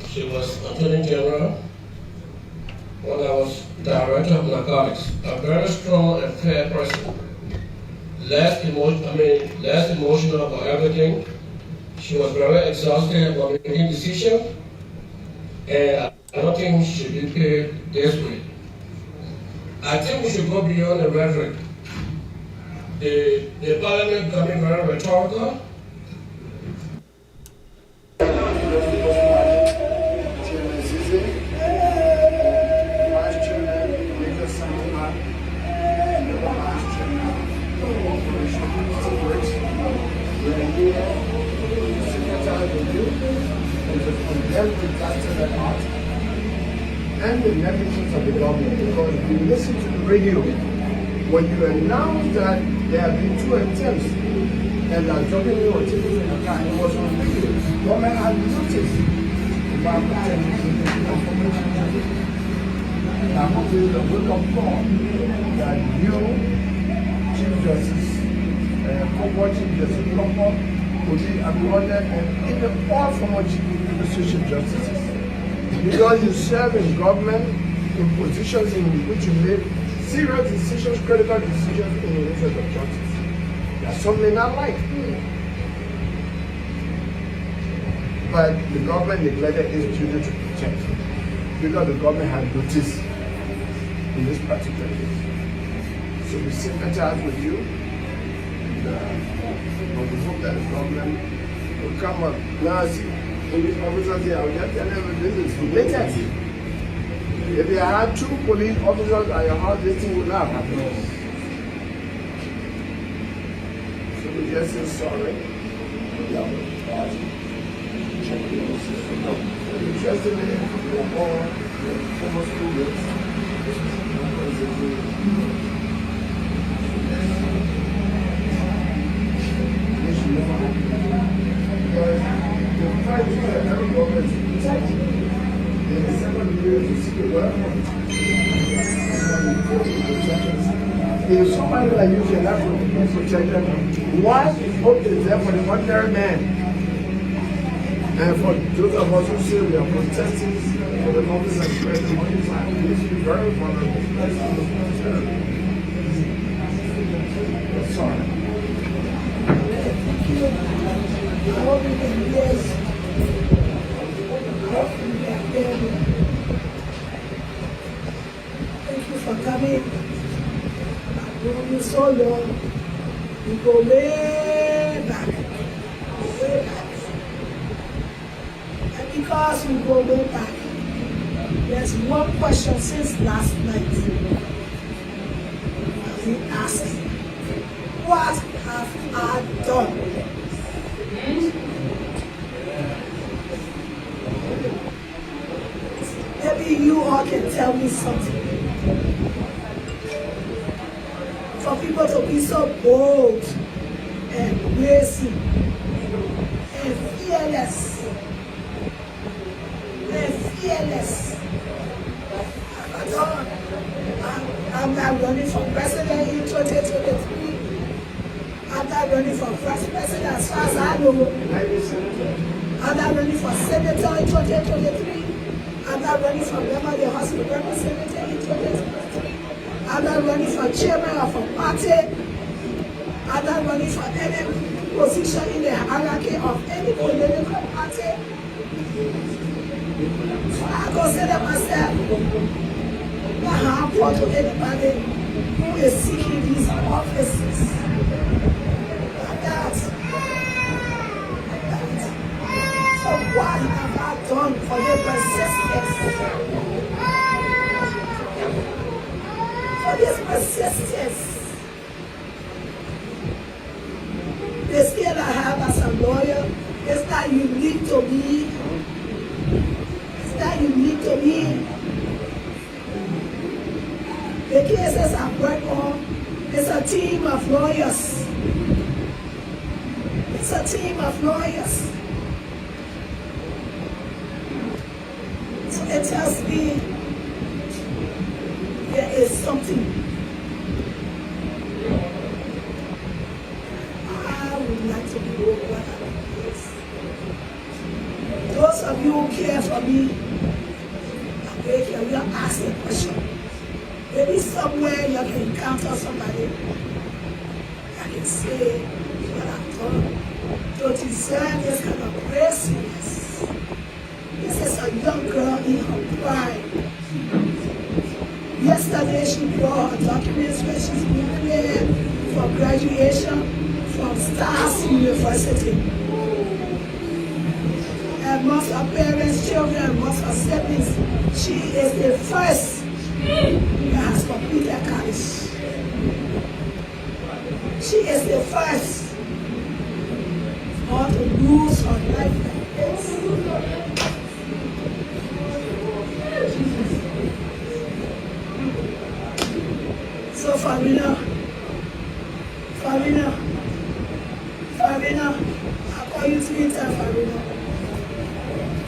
Speaker 11: She was Attorney General when I was Director of Narcotics. A very strong and fair person. Less emotional about everything. She was very exhausted about making decisions, and I don't think she should be paid this way. I think we should go beyond the rhetoric. The parliament becoming very rhetorical.
Speaker 12: And the negligence of the government, because if you listen to the radio, when you announce that there have been 2 attempts and that jogging or taking in a car, it was on radio. The government had noticed about protecting the information. And I'm hoping the wake-up call that you, Chief Justice, former Chief Justice, will be applauded, and even all former Chief Justices. Because you serve in government, in positions in which you make serious decisions, critical decisions in the interest of justice. That some may not like. But the government neglected its duty to protect. Because the government had noticed in this particular case. So we sympathize with you. And we hope that the government will come up. Now, see, when the officers here, I will just tell them this is related. If you had 2 police officers at your house, this thing would not happen. So we just say sorry. Interestingly, we are all former students. This should never happen. Because the fact is that every government is protected. The second year to see the weapon. If somebody like you can actually be protected, why is hope is there for the ordinary man? And for those of us who say we are protesting for the office of president, this is very vulnerable. Sorry.
Speaker 10: Thank you for coming. I've known you so long. You go way back. Way back. And because we go way back, there's one question since last night. We asked, what have I done? Maybe you all can tell me something. For people to be so bold and crazy and fearless. I'm not running for president in 2023. I'm not running for vice president as far as I know. I'm not running for senator in 2023. I'm not running for member of the House of Representatives in 2023. I'm not running for chairman of a party. I'm not running for any position in the hierarchy of any political party. So I consider myself not harmful to anybody who is seeking these offices. Like that. So what have I done for the persistence? For this persistence. The skill I have as a lawyer is not unique to me. It's not unique to me. The cases I work on is a team of lawyers. It's a team of lawyers. So it tells me there is something. I would like to know what it is. Those of you who care for me, I beg you, you ask a question. Maybe somewhere you can encounter somebody that can say what I've done to deserve this kind of craziness. This is a young girl in her prime. Yesterday she brought her documents where she's been cleared for graduation from Stars University. And most of her parents, children, most of her siblings, she is the first that has completed college. She is the first not to lose her life like this. So Farina, I call you 3 times,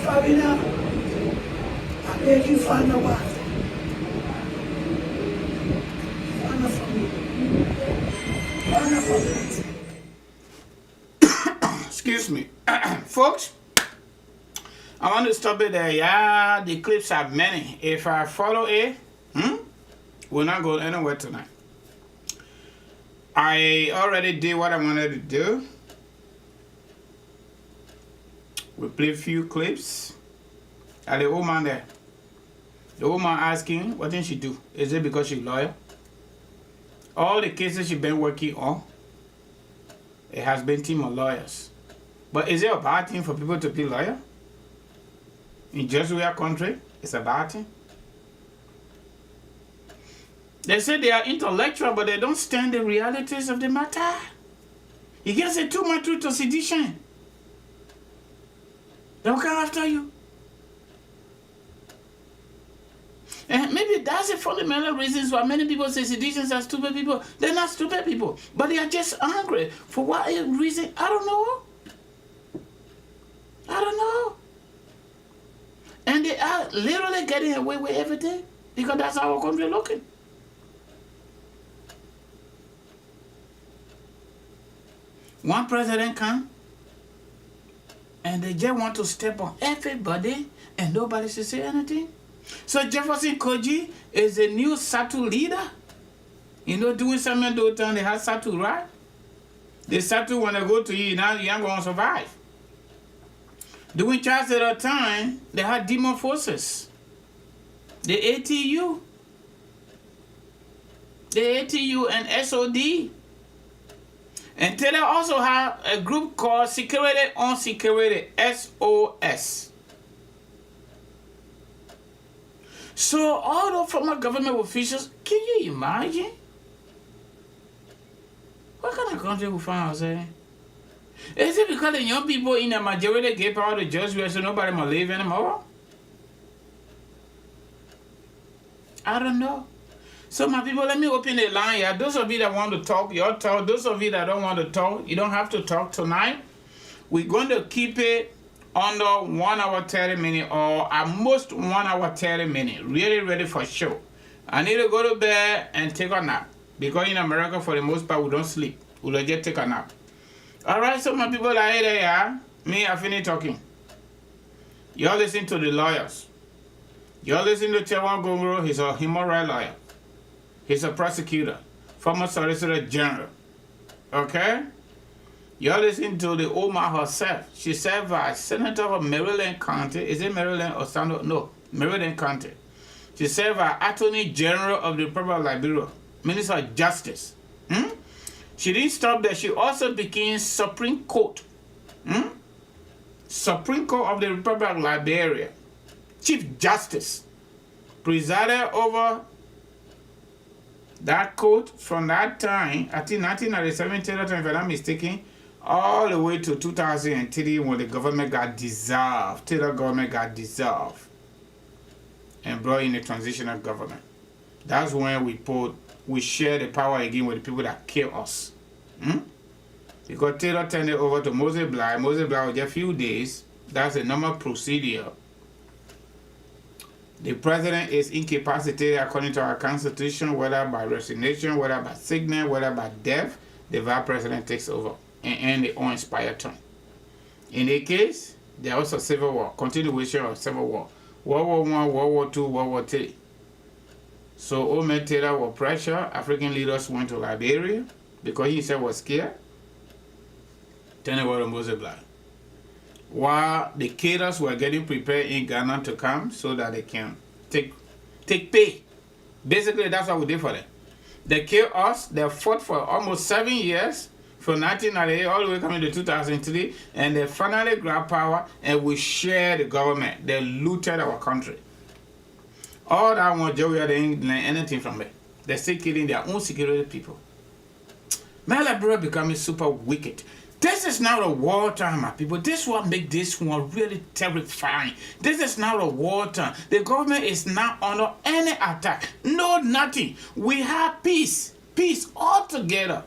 Speaker 10: Farina, I beg you find a wife.
Speaker 5: Excuse me. Folks, I want to stop it there. Yeah, the clips are many. If I follow it, we'll not go anywhere tonight. I already did what I wanted to do. We play a few clips. And the woman there. The woman asking, what did she do? Is it because she's a lawyer? All the cases she's been working on, it has been team of lawyers. But is it a bad thing for people to be lawyer? In just our country, it's a bad thing. They say they are intellectual, but they don't stand the realities of the matter. You can't say too much truth to sedition. They'll come after you. And maybe that's the fundamental reasons why many people say seditions are stupid people. They're not stupid people, but they are just angry. For what reason? I don't know. I don't know. And they are literally getting away with everything because that's how our country looking. One president come and they just want to step on everybody and nobody should say anything. So Jefferson Koji is a new SATU leader. You know, doing something those time they have SATU, right? The SATU when they go to you, now you ain't gonna survive. During Charles at that time, they had demon forces. The ATU. The ATU and SOD. And Taylor also have a group called Security on Security, SOS. So all the former government officials, can you imagine? What kind of country we find ourselves in? Is it because the young people in the majority gave power to judge where so nobody will live anymore? I don't know. So my people, let me open the line here. Those of you that want to talk, you'll talk. Those of you that don't want to talk, you don't have to talk tonight. We're going to keep it under 1 hour 30 minutes or at most 1 hour 30 minutes. Really ready for show. I need to go to bed and take a nap. Because in America, for the most part, we don't sleep. We'll just take a nap. All right, so my people are here. Me, I finished talking. Y'all listen to the lawyers. Y'all listen to Chewan Gongro. He's a human rights lawyer. He's a prosecutor. Former Solicitor General. Okay? Y'all listen to the Oma herself. She served as Senator of Maryland County. Is it Maryland or San? No, Maryland County. She served as Attorney General of the Republic of Liberia. Minister of Justice. She didn't stop there. She also became Supreme Court. Supreme Court of the Republic of Liberia. Chief Justice. Presided over that court from that time, I think 1997, if I'm not mistaken, all the way to 2003 when the government got dissolved. Taylor government got dissolved and brought in a transitional government. That's when we share the power again with the people that kill us. Because Taylor turned it over to Moses Bly. Moses Bly was just a few days. That's a normal procedure. The president is incapacitated according to our constitution, whether by resignation, whether by sickness, whether by death. The vice president takes over and end the unexpired term. In a case, there was a civil war, continuation of civil war. World War I, World War II, World War III. So old man Taylor was pressure. African leaders went to Liberia because he said was scared. Turn over to Moses Bly. While the cadres were getting prepared in Ghana to come so that they can take pay. Basically, that's what we did for them. They killed us. They fought for almost 7 years, from 1998 all the way coming to 2003, and they finally grabbed power and we shared the government. They looted our country. All that one, Joey, they didn't learn anything from it. They're still killing their own security people. My Liberia becoming super wicked. This is not a wartime, my people. This what make this one really terrifying. This is not a wartime. The government is not under any attack. No, nothing. We have peace. Peace altogether.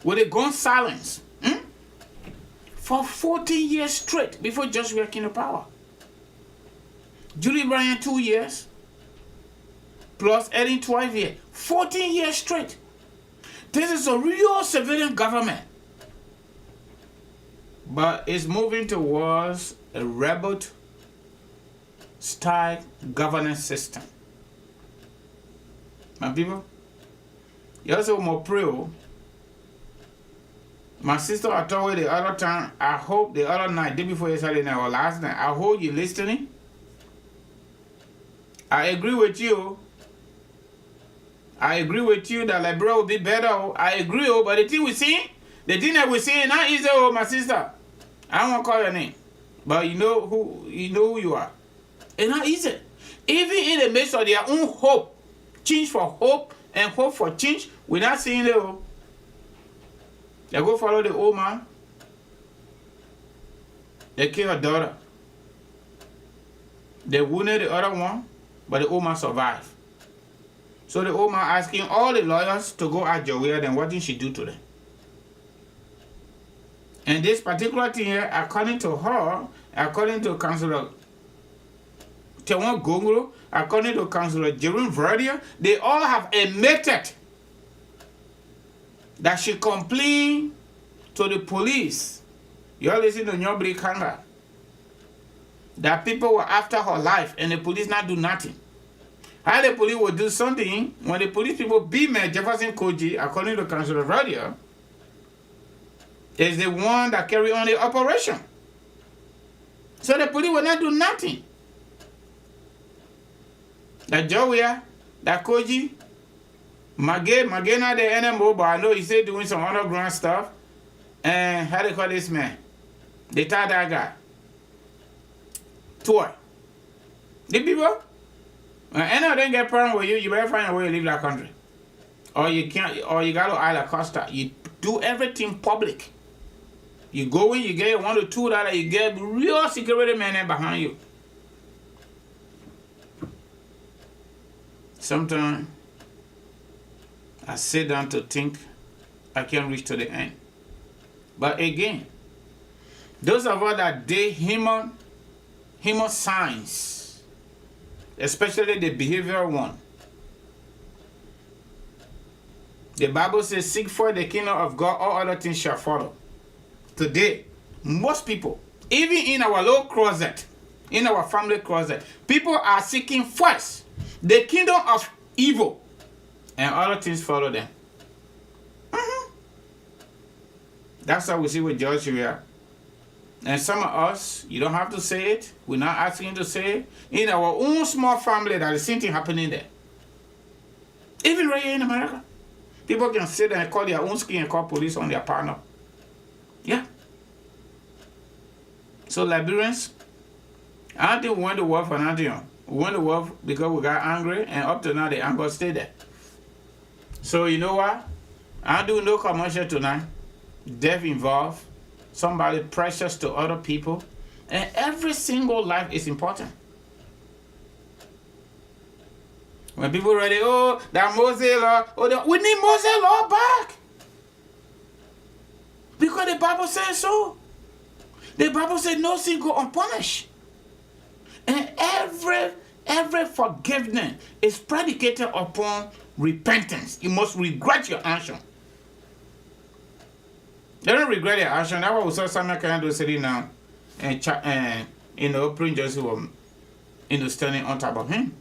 Speaker 5: With a gun silence. For 14 years straight before Joshua came to power. Julie Bryan 2 years. Plus Eddie 12 years. 14 years straight. This is a real civilian government. But it's moving towards a rebel-style governance system. My people, you also more pro. My sister, I told you the other time, I hope the other night, day before yesterday night or last night, I hope you listening. I agree with you. I agree with you that Liberia will be better. I agree, but the thing that we're seeing now is, my sister. I don't want to call your name, but you know who you are. It's not easy. Even in the midst of their own hope, change for hope, and hope for change without seeing it. They go follow the old man. They kill her daughter. They wounded the other one, but the old man survived. So the old man asking all the lawyers to go at Joanne, then what did she do to them? And this particular thing here, according to her, according to Councilor Tewan Gongolo, according to Councilor Jerome Verdier, they all have admitted that she complained to the police. You all listen to Nyobri Kanga. That people were after her life and the police not do nothing. How the police will do something when the police people beat me, Jefferson Koji, according to Councilor Verdier, is the one that carry on the operation. So the police will not do nothing. That Joia, that Koji, Magena the NMO, but I know he's still doing some underground stuff. And how they call this man? They tie that guy. Toy. The people, when any of them get problem with you, you better find a way to leave that country. Or you can't, or you gotta Isla Costa. You do everything public. You go in, you get $1 to $2, you get real security men behind you. Sometimes I sit down to think I can't reach to the end. But again, those of us that did human science, especially the behavioral one, the Bible says, seek for the kingdom of God, all other things shall follow. Today, most people, even in our little closet, in our family closet, people are seeking first the kingdom of evil, and other things follow them. That's how we see with Joshua. And some of us, you don't have to say it. We're not asking you to say it. In our own small family, that is same thing happening there. Even right here in America. People can sit there and call their own skin and call police on their partner. Yeah. So Liberians, I don't think we went to war for nothing. We went to war because we got angry, and up to now the anger stayed there. So you know what? I do no commercial tonight. Death involved, somebody precious to other people, and every single life is important. When people ready, oh, that Moses law, we need Moses law back. Because the Bible says so. The Bible says no sin go unpunished. And every forgiveness is predicated upon repentance. You must regret your action. They don't regret their action. That's what we saw Samuel Kanyado sitting now and Prince Joseph was standing on top of him.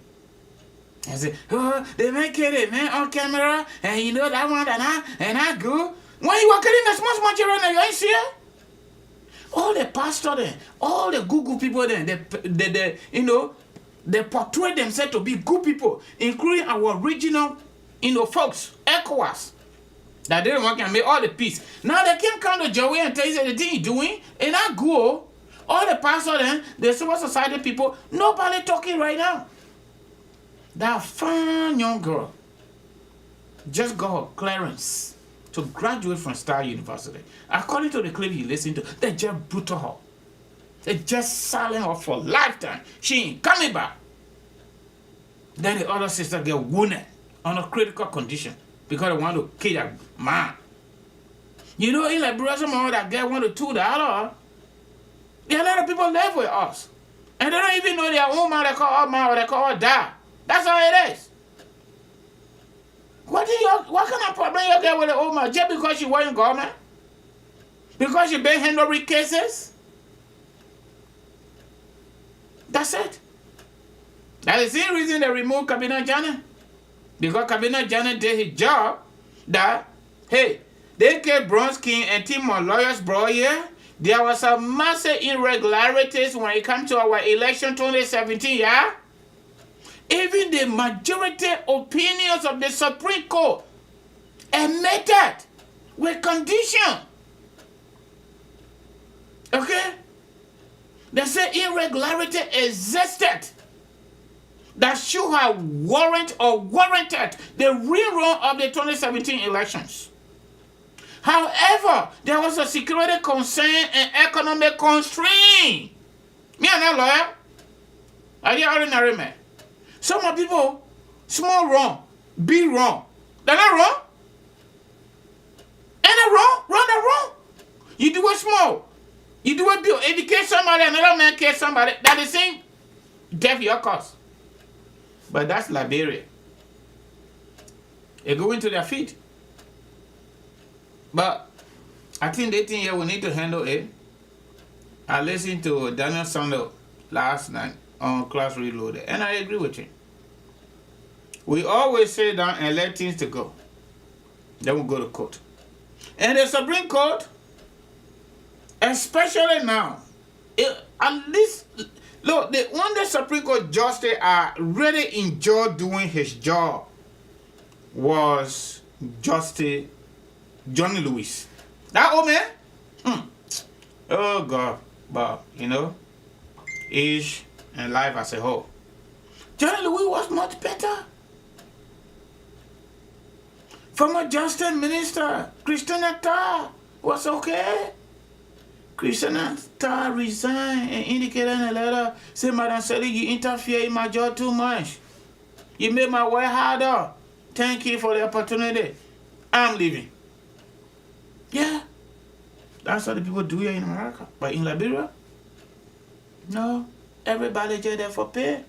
Speaker 5: I said, oh, they make it, man, on camera, and you know that one, and I go. When you were killing the small children, you ain't see it? All the pastors there, all the good people there, they portray themselves to be good people, including our regional, folks, ECOWAS. That they want to make all the peace. Now they can't come to Joey and tell you the thing you're doing, and I go. All the pastors and the civil society people, nobody talking right now. That fine young girl just got clearance to graduate from Star University. According to the clip you listened to, they just brutal her. They just silent her for lifetime. She ain't coming back. Then the other sister get wounded on a critical condition because they want to kill that man. You know, in Liberia, some of that get $1 to $2. There are a lot of people live with us. And they don't even know their own man, they call her man or they call her dad. That's how it is. What kind of problem you get with the old man? Just because she wasn't government? Because she been handling cases? That's it. That is the same reason they removed Cabinet Janet. Because Cabinet Janet did his job that, hey, they gave Bronze King and team of lawyers brought here. There was some massive irregularities when it comes to our election 2017, yeah? Even the majority opinions of the Supreme Court admitted with condition. Okay? They say irregularity existed. that should have warranted the rerun of the 2017 elections. However, there was a security concern and economic constraint. Me and a lawyer, are you ordinary man? Some of people, small wrong, big wrong. They're not wrong. And they're wrong, they're wrong. You do it small. You do it big. Educate somebody, another man care somebody. That is saying death your cause. But that's Liberia. They go into their feet. But I think they think we need to handle it. I listened to Daniel Sando last night on Class Reloaded, and I agree with him. We always sit down and let things to go. Then we go to court. And the Supreme Court, especially now, at least, look, the one the Supreme Court justice I really enjoyed doing his job was Justice Johnny Lewis. That old man? Oh God, but you know, age and life as a whole. Johnny Lewis was much better. Former Justice Minister Christina Tarr was okay. Christina Tarr resigned and indicated in a letter, say, Madam Sally, you interfere in my job too much. You made my work harder. Thank you for the opportunity. I'm leaving. Yeah. That's what the people do here in America. But in Liberia, no. Everybody just there for pay.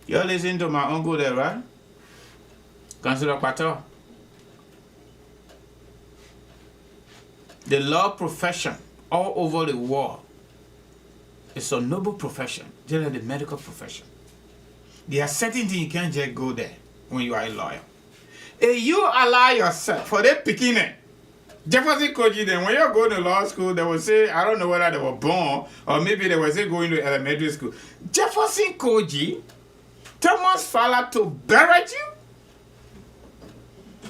Speaker 5: You're listening to my uncle there, right? Councillor Patel. The law profession all over the world is a noble profession, just like the medical profession. There are certain things you can't just go there when you are a lawyer. If you allow yourself for that beginning, Jefferson Koji, then when you're going to law school, they will say, I don't know whether they were born or maybe they were say going to elementary school. Jefferson Koji, Thomas Fowler to bury you?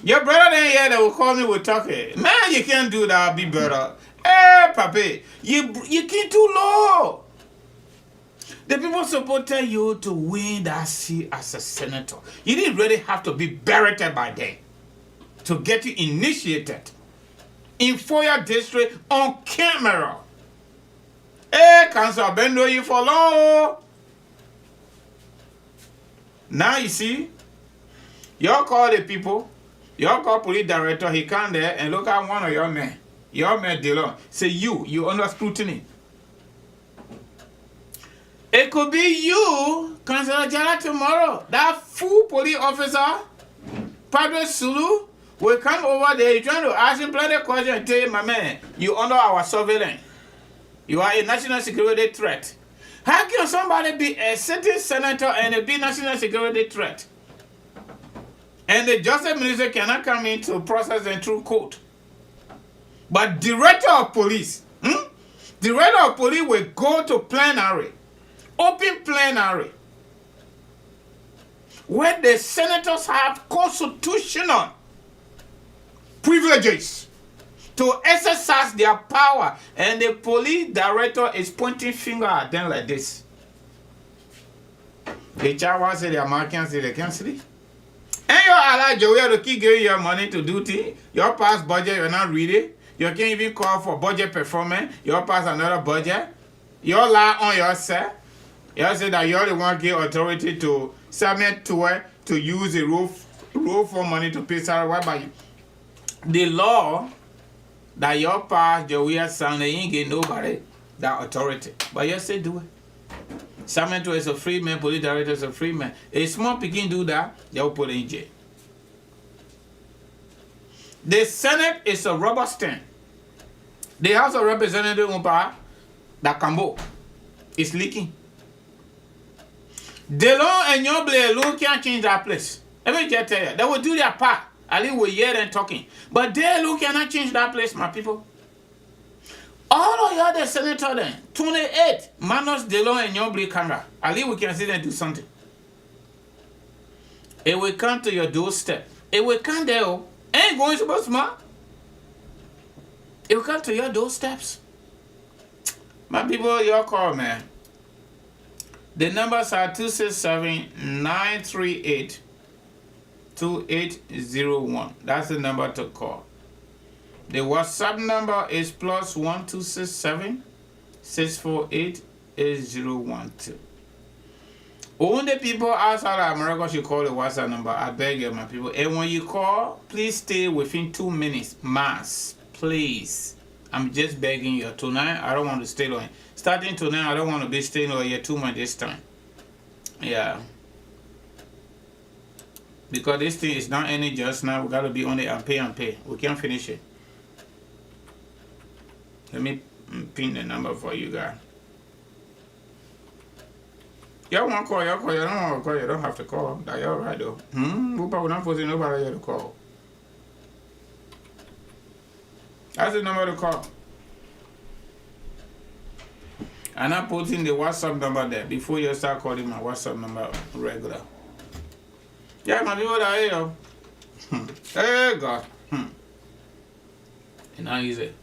Speaker 5: Your brother then here, they will call me, we'll talk. Man, you can't do that, be better. Hey, papi, you can't do law. The people supposed to tell you to win that seat as a senator. You didn't really have to be buried by them to get you initiated in Foya district on camera. Hey, Council, I've been knowing you for long. Now you see, y'all call the people. Your call police director, he come there and look at one of your men. Your man, Dillon. Say you under scrutiny. It could be you, Councilor Jara, tomorrow. That fool police officer, Padre Sulu, will come over there. You're trying to ask him plenty of questions and tell you, my man, you under our surveillance. You are a national security threat. How can somebody be a sitting senator and be national security threat? And the justice minister cannot come in to process them through court. But director of police, director of police will go to plenary, open plenary, where the senators have constitutional privileges to exercise their power, and the police director is pointing finger at them like this. The child say the Americans say they can't sleep. And you allow Joey to keep giving your money to do things. Your past budget, you're not reading. You can't even call for budget performance. You pass another budget. You lie on yourself. You say that you're the one give authority to submit to use the roof for money to pay salary. Why by you? The law that your past Joey son, they ain't get nobody that authority. But you say do it. Submit is a free man, police director is a free man. A small picking do that, they'll put it in jail. The Senate is a rubber stamp. The House of Representatives that Cambo is leaking. Delon and Yoble alone can't change that place. Let me just tell you, they will do their part. At least we're here and talking. But they alone cannot change that place, my people. All of y'all the senator then, 28, Manos, Delon, and Yoble camera. At least we can see them do something. It will come to your doorstep. It will come there. Ain't going to be smart. It will come to your doorsteps. My people, your call, man. The numbers are 267-938-2801. That's the number to call. The WhatsApp number is +1267-648-8012. Only people outside of America should call the WhatsApp number. I beg you, my people. And when you call, please stay within 2 minutes max. Please. I'm just begging you. Tonight, I don't want to stay long. Starting tonight, I don't want to be staying over here too much this time. Yeah. Because this thing is not ending just now. We got to be on it and pay. We can't finish it. Let me pin the number for you guys. Y'all want to call, y'all call. You don't want to call, you don't have to call. That's all right, though. We're not forcing nobody here to call. That's the number to call. And I'm putting the WhatsApp number there before you start calling my WhatsApp number regular. Yeah, my people are here. Hey, God. And now easy.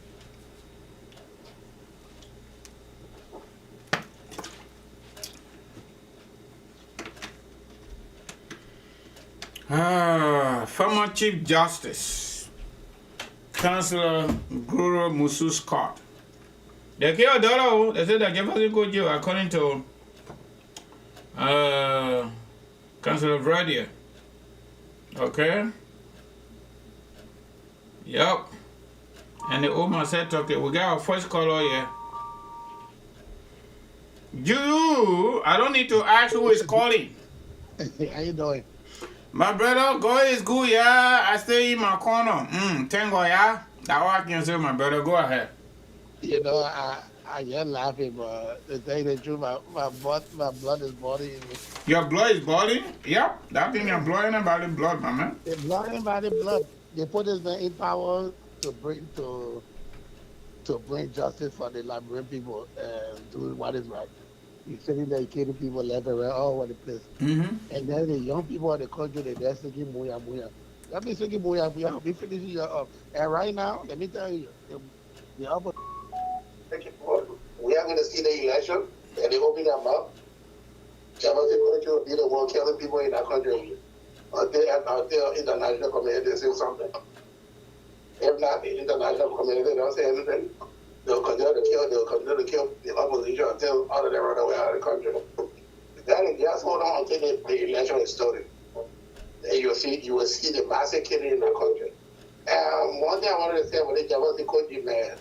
Speaker 5: Former Chief Justice, Councillor Guru Musu Scott. They killed Doro. They said that Jefferson could you according to Councillor Vradia. Okay? Yep. And the woman said, okay, we got our first caller here. You, I don't need to ask who is calling.
Speaker 13: How you doing?
Speaker 5: My brother, God is good, yeah. I stay in my corner. Thank God, yeah. That's all I can say, my brother. Go ahead.
Speaker 13: You know, I just laughing, but the thing that you, my blood is boiling in me.
Speaker 5: Your blood is boiling? Yep. That thing you're blowing about the blood, my man.
Speaker 13: They're blowing by the blood. They put this man in power to bring justice for the Liberian people and do what is right. He's sitting there killing people left and right all over the place. And then the young people of the country, they're singing Muya Muya. Let me sing Muya Muya. We finishing your up. And right now, let me tell you, the upper. We are going to see the election and they open their mouth. Jefferson country will be the one killing people in that country until international community says something. If not, the international community don't say anything. They'll continue to kill the opposition until all of them run away out of the country. Then just hold on until the election is started. Then you will see the massive killing in the country. One thing I wanted to say about the Jefferson country, man.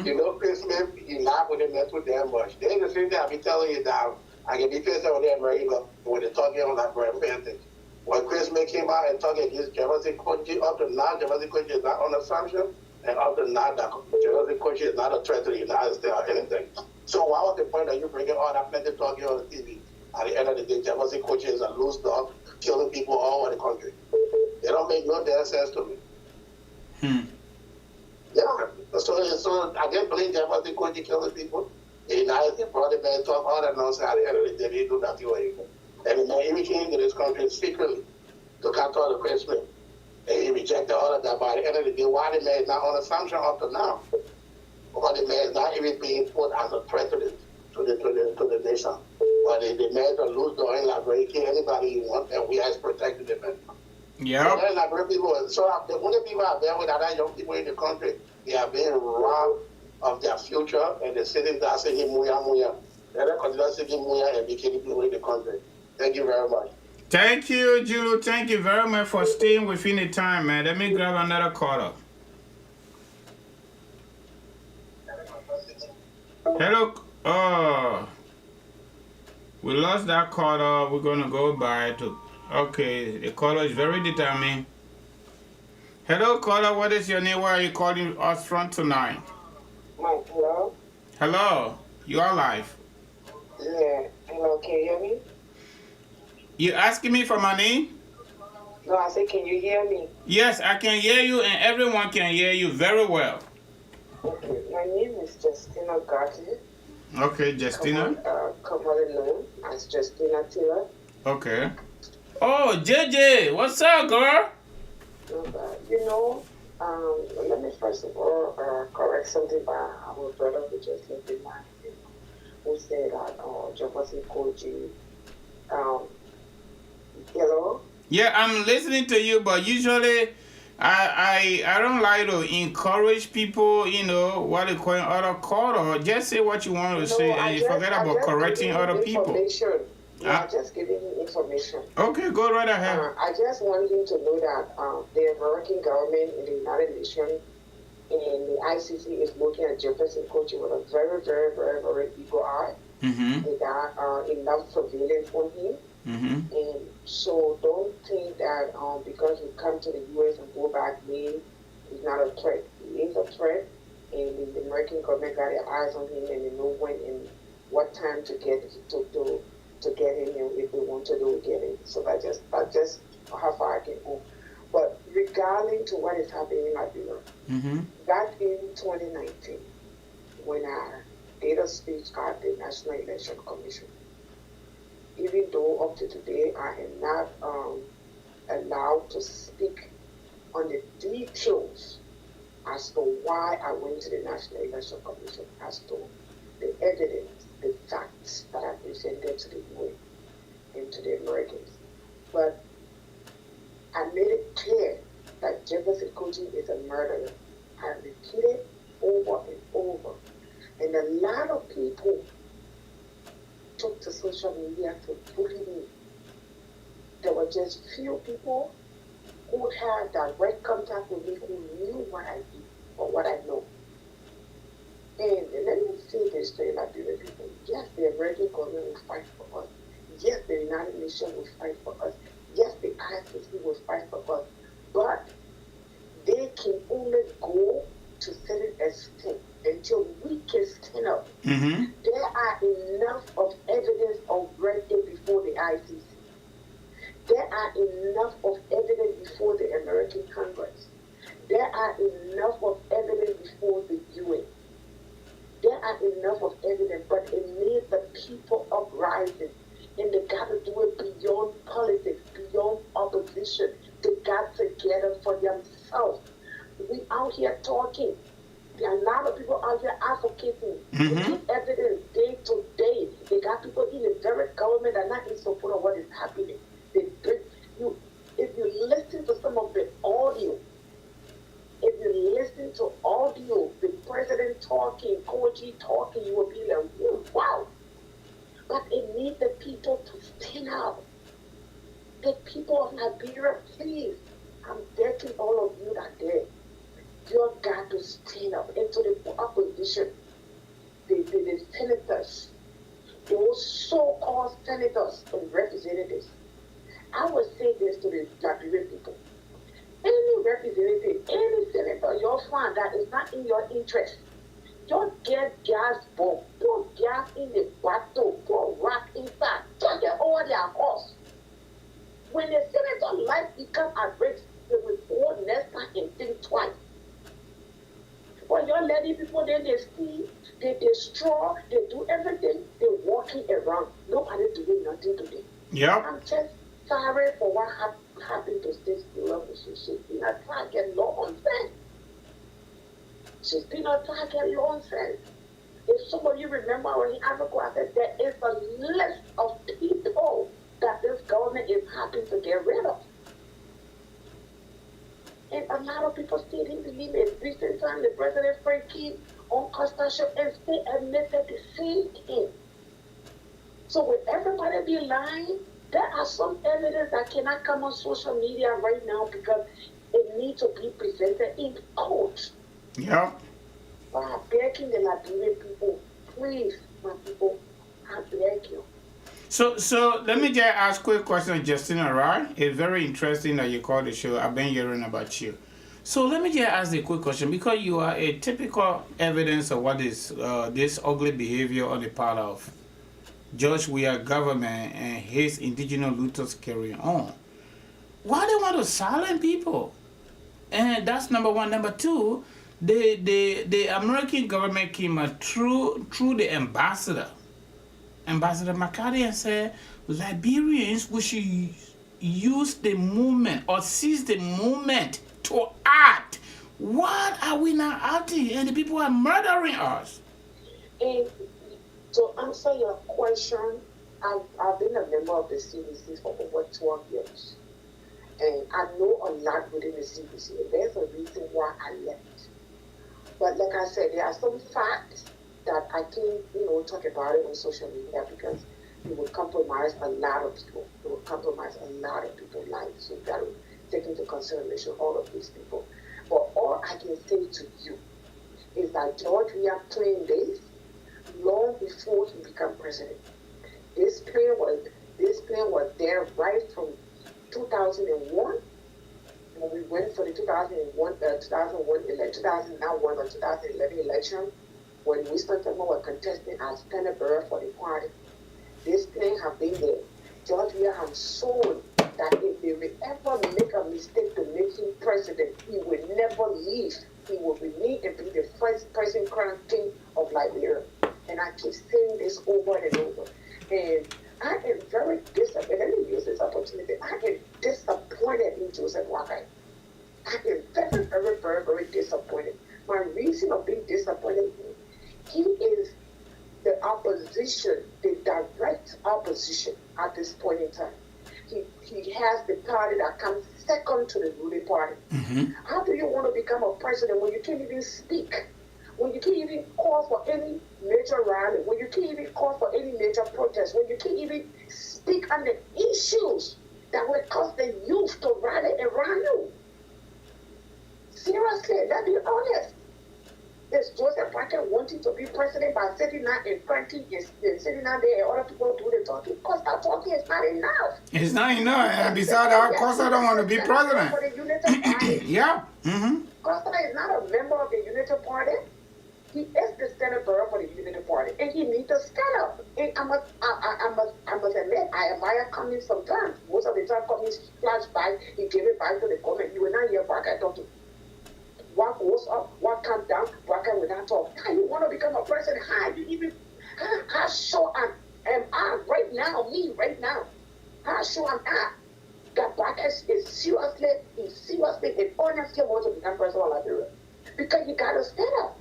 Speaker 13: You know, Chris Smith, he laughed with him not too damn much. Then the same thing I be telling you that I can be pissed on them regular when they're talking on that brand thing. When Chris Smith came out and talking against Jefferson country, up to now, Jefferson country is not on assumption. And up to now, that Jefferson country is not a threat to the United States or anything. So what was the point that you bringing all that plenty talking on the TV? At the end of the day, Jefferson country is a loose dog, killing people all over the country. They don't make no damn sense to me. Yeah. So I didn't believe Jefferson country killing people. The United States brought man talk all that nonsense. At the end of the day, they do nothing with it. And the man, he came into this country secretly to control the Chris Smith. And he rejected all of that. By the end of the day, why the man is not on assumption up to now? Because the man is not even being put as a threat to the nation. But the man is a loose door in Liberia. He kill anybody he wants, and we has protected the man.
Speaker 5: Yeah.
Speaker 13: So Liberian people, so the only people out there with other young people in the country, they are being robbed of their future, and they're sitting there singing Muya Muya. They're not considered singing Muya and be killing people in the country. Thank you very much.
Speaker 5: Thank you, Julu. Thank you very much for staying within the time, man. Let me grab another caller. Hello. Oh, we lost that caller. We're going to go by to... Okay, the caller is very determined. Hello, caller. What is your name? Where are you calling us from tonight?
Speaker 14: Hello?
Speaker 5: Hello. You are live.
Speaker 14: Yeah. Hello, can you hear me?
Speaker 5: You asking me for my name?
Speaker 14: No, I said, can you hear me?
Speaker 5: Yes, I can hear you, and everyone can hear you very well.
Speaker 14: Okay, my name is Justina Gartley.
Speaker 5: Okay, Justina.
Speaker 14: Commonly known as Justina Taylor.
Speaker 5: Okay. Oh, JJ, what's up, girl?
Speaker 14: You know, let me first of all correct something by our brother who just left in mind. who said that Jefferson Koji, hello?
Speaker 5: Yeah, I'm listening to you, but usually I don't like to encourage people, you know, what they call other color. Just say what you want to say, and you forget about correcting other people.
Speaker 14: Yeah, just giving you information.
Speaker 5: Okay, go right ahead.
Speaker 14: I just want him to know that the American government in the United Nations and the ICC is looking at Jefferson Koji with a very, very, very, very eagle eye. They got enough surveillance on him. And so don't think that because you come to the U.S. and go back, he's not a threat. He is a threat, and the American government got their eyes on him, and they know when and what time to get him, and if they want to do it, get him. So that's just how far I can go. But regarding to what is happening in Liberia, back in 2019, when I did a speech at the National Election Commission, even though up to today I am not allowed to speak on the details as to why I went to the National Election Commission, as to the evidence, the facts that I presented to the UN and to the Americans. But I made it clear that Jefferson Koji is a murderer. I repeated over and over. And a lot of people took to social media to bully me. There were just few people who had direct contact with me, who knew what I did or what I know. And let me say this to you, Liberian people. Yes, the American government will fight for us. Yes, the United Nations will fight for us. Yes, the ICC will fight for us. But they can only go to certain extent until we can stand up. There are enough of evidence already before the ICC. There are enough of evidence before the American Congress. There are enough of evidence before the UN. There are enough of evidence, but it needs the people uprising. And they got to do it beyond politics, beyond opposition. They got together for themselves. We out here talking. There are a lot of people out here advocating. They give evidence day to day. They got people in the very government that are not in support of what is happening. If you listen to some of the audio, if you listen to audio, the president talking, Koji talking, you will be like, wow. But it needs the people to stand up. The people of Liberia, please, I'm begging all of you that day. You got to stand up. And to the opposition, the senators, those so-called senators and representatives, I would say this to the Liberian people. Any representative, any senator, you'll find that it's not in your interest. Don't get gas bomb, put gas in the battle, put rock inside, don't get over their horse. When the senator's life becomes at risk, they will go next time and think twice. But you're letting people, then they steal, they destroy, they do everything, they're walking around. Nobody doing nothing today. I'm just sorry for what happened to State Level. She's been a target law on sense. She's been a target law on sense. If some of you remember when in Africa, I said there is a list of people that this government is happy to get rid of. And a lot of people still didn't believe it. Recent time, the president Frankie on Costa Show and still admitted the same thing. So with everybody be lying, there are some evidence that cannot come on social media right now because it needs to be presented in court. But I'm begging the Liberian people, please, my people, I beg you.
Speaker 5: So let me just ask a quick question, Justina, right? It's very interesting that you called the show. I've been hearing about you. So let me just ask a quick question, because you are a typical evidence of what is this ugly behavior on the part of George WEAH government and his indigenous looters carrying on. Why they want to silence people? And that's number one. Number two, the American government came through the ambassador McCarthy, and said Liberians, we should use the movement or seize the movement to act. What are we not acting? And the people are murdering us.
Speaker 14: And To answer your question, I've been a member of the CDC for over 12 years. And I know a lot within the CDC. And there's a reason why I left. But like I said, there are some facts that I can't, talk about it on social media because it will compromise a lot of people. It will compromise a lot of people's lives. So you got to take into consideration all of these people. But all I can say to you is that George Weah planned this long before he became president. This plan was there right from 2001 when we went for the 2001 or 2011 election, when Winston Thelma was contesting as Senate Bearer for the party. This plan have been there. George Weah has shown that if they will ever make a mistake to make him president, he will never leave. He will remain and be the first person crowned king of Liberia. And I keep saying this over and over. And I am very disappointed. Let me use this opportunity. I am disappointed in Joseph Wakai. I am very, very, very, very disappointed. My reason of being disappointed, he is the opposition, the direct opposition at this point in time. He has the party that comes second to the ruling party. Mm-hmm. How do you want to become a president when you can't even speak? When you can't even call for any major rally, when you can't even call for any major protest, when you can't even speak on the issues that will cause the youth to rally around you. Seriously, let's be honest. Is Joseph Parker wanting to be president by sitting down and cranking and sitting down there and other people do the talking? Because that talking is not enough.
Speaker 5: It's not enough. And besides that, Costa don't want to be president.
Speaker 14: For the Unity Party.
Speaker 5: Yeah. Mm-hmm.
Speaker 14: Costa is not a member of the Unity Party. He is the Senate Bearer for the Unity Party, and he needs to stand up. And I must admit, I admire Cummings sometimes. Most of the time, Cummings flash by, he gave it back to the government. You will not hear Parker talking. What goes up, what comes down, Parker will not talk. How you want to become a president? How sure am I right now, how sure am I that Parker is seriously and honestly wants to become president of Liberia? Because you got to stand up.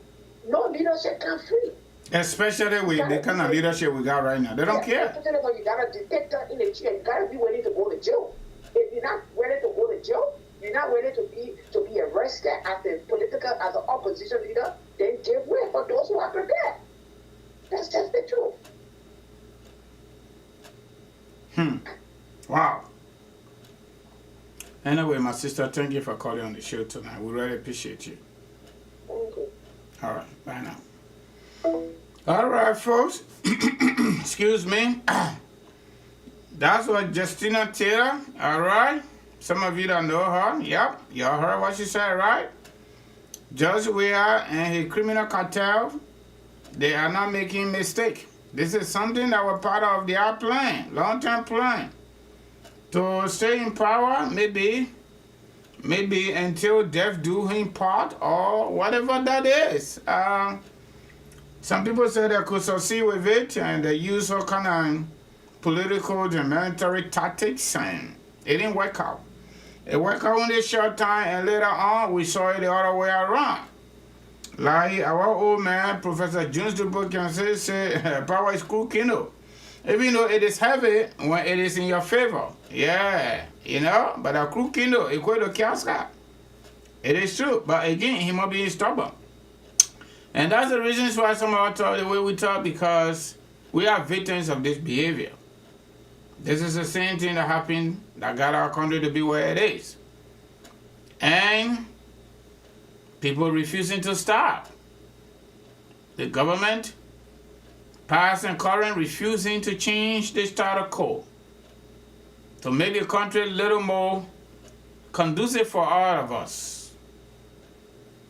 Speaker 14: No leadership can free.
Speaker 5: Especially with the kind of leadership we got right now. They don't care.
Speaker 14: Especially when you got a dictator in the chair, you got to be willing to go to jail. If you're not ready to go to jail, you're not ready to be arrested as an opposition leader, then give way for those who are prepared. That's just the truth.
Speaker 5: Wow. Anyway, my sister, thank you for calling on the show tonight. We really appreciate you.
Speaker 14: Thank you.
Speaker 5: All right, bye now. All right, folks. Excuse me. That's what Justina Taylor, all right? Some of you don't know her. Yep, y'all heard what she said, right? George Weah and his criminal cartel, they are not making mistake. This is something that was part of their plan, long-term plan. To stay in power, maybe until death do him part or whatever that is. Some people say they could succeed with it and they use all kind of political and military tactics and it didn't work out. It worked out in a short time and later on we saw it the other way around. Like our old man, Professor Jones Dubois can say power is cool kindle. Even though it is heavy when it is in your favor. Yeah, but a crew kindle equal to casket. It is true, but again, he might be stubborn. And that's the reason why some of us talk the way we talk, because we are victims of this behavior. This is the same thing that happened that got our country to be where it is. And people refusing to stop. The government, past and current, refusing to change the status quo to make the country a little more conducive for all of us.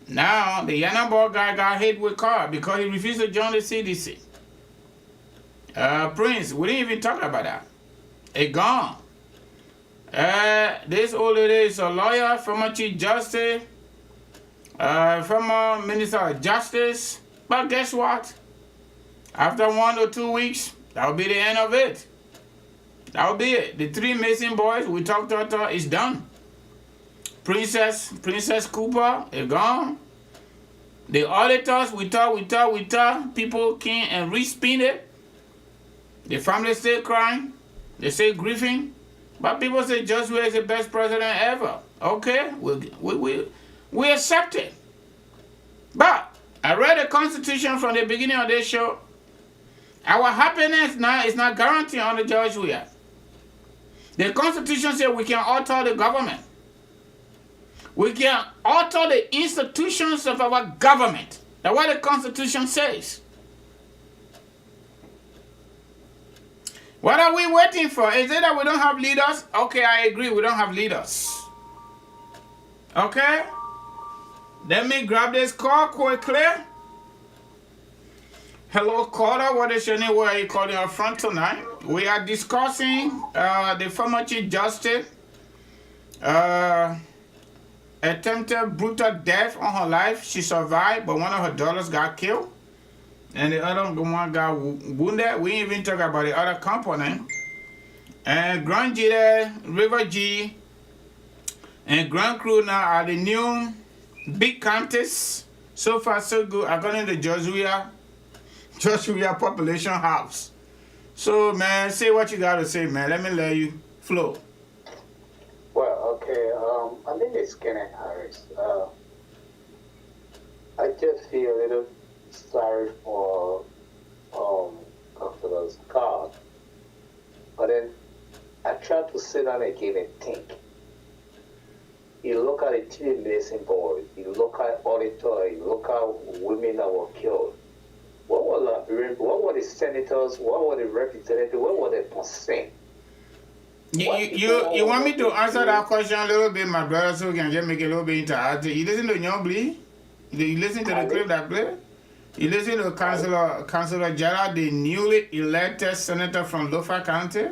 Speaker 5: Now, the Yanabor guy got hit with car because he refused to join the CDC. Prince, we didn't even talk about that. It gone. This old lady is a lawyer, former Chief Justice, former Minister of Justice. But guess what? After 1 or 2 weeks, that will be the end of it. That will be it. The 3 missing boys we talked about is done. Princess Cooper is gone. The auditors we talk. People came and respin it. The family still crying. They say grieving. But people say George Weah is the best president ever. Okay, we accept it. But I read the Constitution from the beginning of this show. Our happiness now is not guaranteed under George Weah. The Constitution says we can alter the government. We can alter the institutions of our government. That's what the Constitution says. What are we waiting for? Is it that we don't have leaders? Okay, I agree, we don't have leaders. Okay? Let me grab this call quickly. Hello, caller. What is your name? Where are you calling us from tonight? We are discussing the former Chief Justice attempted brutal death on her life. She survived, but one of her daughters got killed. And the other one got wounded. We didn't even talk about the other component. And Grand G there, River G, and Grand Crew now are the new big counties. So far, so good, according to George Weah Population House. So, man, say what you got to say, man. Let me let you flow.
Speaker 15: Well, okay. I think it's Kenneth Harris. I just feel a little sorry for Councilor Scott. But then I try to sit down again and think. You look at the three missing boys, you look at auditor, you look at women that were killed. What were the senators, what were the representatives, what were the percent?
Speaker 5: You want me to answer that question a little bit, my brother, so we can just make it a little bit interactive? You listen to Young Blee? You listen to the clip that play? You listen to Councilor Gerald, the newly elected senator from Lofa County?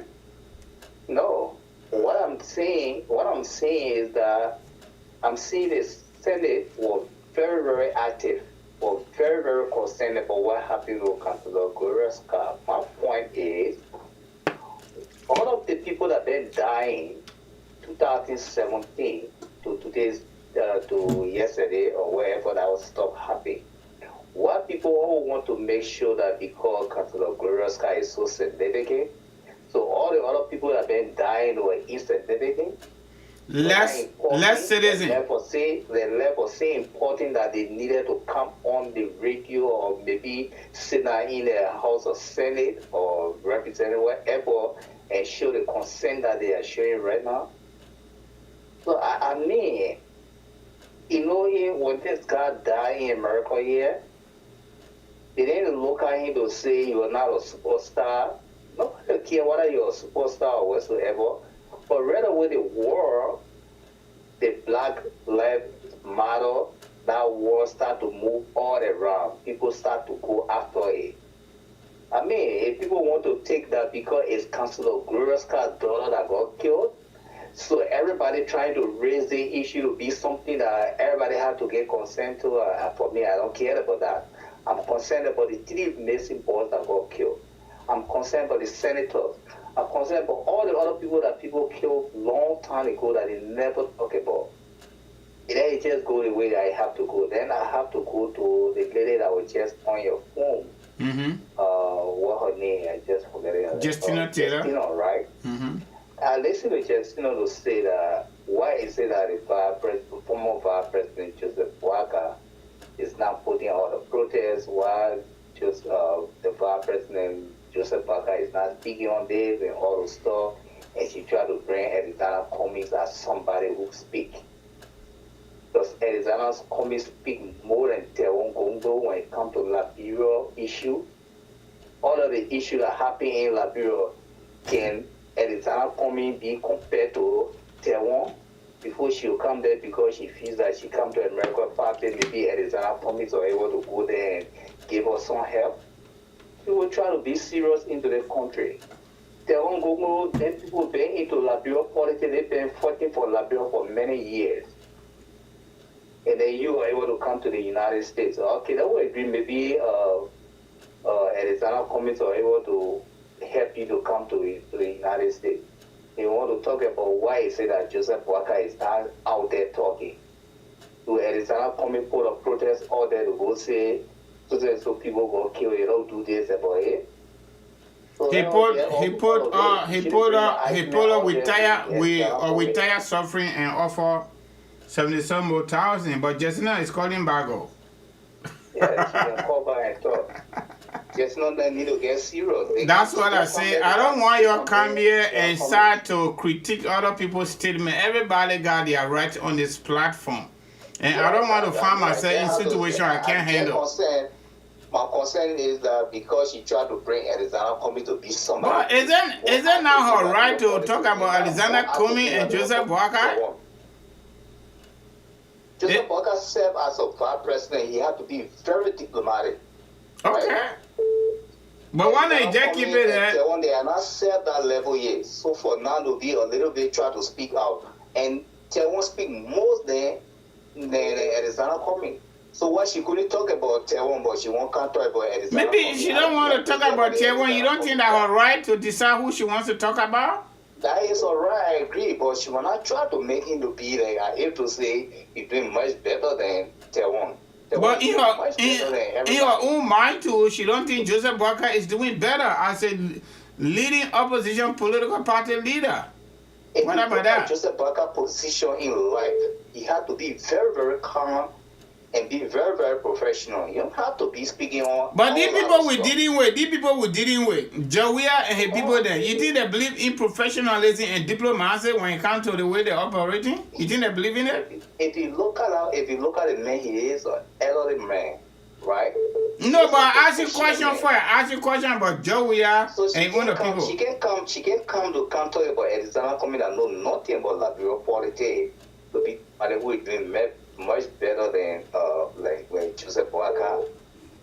Speaker 15: No. What I'm saying is that I'm seeing the Senate was very, very active, was very, very concerned about what happened to Councilor Gloria Scott. My point is, all of the people that have been dying 2017 to today's to yesterday or wherever that was stop happening. What people all want to make sure that because Councilor Gloria Scott is so significant, so all the other people that have been dying were insignificant.
Speaker 5: Less citizen.
Speaker 15: Therefore, say important that they needed to come on the radio or maybe sit down in the House of Senate or representative wherever and show the concern that they are showing right now. So I mean, you know, when this guy died in America here, they didn't look at him to say you are not a superstar. Nobody care whether you're a superstar or whatsoever. But right away the war, the Black Lives Matter, that war start to move all around. People start to go after it. I mean, if people want to take that because it's Councilor Gloria Scott's daughter that got killed, so everybody trying to raise the issue to be something that everybody have to get concerned to. For me, I don't care about that. I'm concerned about the three missing boys that got killed. I'm concerned about the senators. I'm concerned about all the other people that people killed long time ago that they never talk about. And then it just go the way that I have to go. Then I have to go to the lady that was just on your phone. What her name? I just forgot it.
Speaker 5: Justina Taylor.
Speaker 15: Justina, right? I listened to Justina to say that why is it that the former Vice President Joseph Boakai is not putting out a protest while just the Vice President Joseph Boakai is not speaking on this and all the stuff, and she tried to bring Arizona Cummings as somebody who speak. Because Arizona Cummings speak more than Teron Gongo when it comes to Liberia issue. All of the issues that happen in Liberia, can Arizona Cummings be compared to Teron before she will come there because she feels that she come to America faster, maybe Arizona Cummings are able to go there and give her some help. We will try to be serious into the country. Teron Gongo, then people been into Liberia politics, they've been fighting for Liberia for many years. And then you are able to come to the United States. Okay, that would agree. Maybe Arizona Cummings are able to help you to come to the United States. They want to talk about why is it that Joseph Boakai is not out there talking. Do Arizona Cummings put a protest out there to go say, so people go kill you, don't do this about it? So
Speaker 5: he put retire suffering and offer 70-some more thousand, but just now it's calling back off.
Speaker 15: Yeah, she can call back and talk. Just not that need to get serious.
Speaker 5: That's what I say. I don't want you to come here and start to critique other people's statement. Everybody got their right on this platform. And I don't want to find myself in a situation I can't handle.
Speaker 15: My concern is that because she tried to bring Alexander Comey to be somebody.
Speaker 5: But is that not her right to talk about Alexander Comey and Joseph Walker?
Speaker 15: Joseph Walker served as a vice president. He had to be very diplomatic.
Speaker 5: Okay.
Speaker 15: Right?
Speaker 5: But why not just keep it there?
Speaker 15: They are not served that level yet. So for now to be a little bit try to speak out. And they won't speak more than Alexander Comey. So why she couldn't talk about Taiwan, but she won't talk about Alexander
Speaker 5: Maybe
Speaker 15: Comey.
Speaker 5: she don't want to talk about Taiwan. You don't think that her right to decide who she wants to talk about?
Speaker 15: That is alright, I agree, but she will not try to make him to be like I have to say he's doing much better than Taiwan.
Speaker 5: But in her own mind too, she don't think Joseph Walker is doing better as a leading opposition political party leader. What about that?
Speaker 15: Joseph Walker's position in life, he had to be very, very calm and be very, very professional. You don't have to be speaking on.
Speaker 5: But these people we're dealing with, WEAH and her people there, you think they believe in professionalism and diplomacy when it comes to the way they're operating? You think they believe in it?
Speaker 15: If you look at the man, he is an elderly man, right?
Speaker 5: No, but I ask you a question for it. I ask you a question about WEAH and one of the people.
Speaker 15: She can come to talk about Alexander Comey that know nothing about Liberia politics to be who is doing much better than like when Joseph Walker,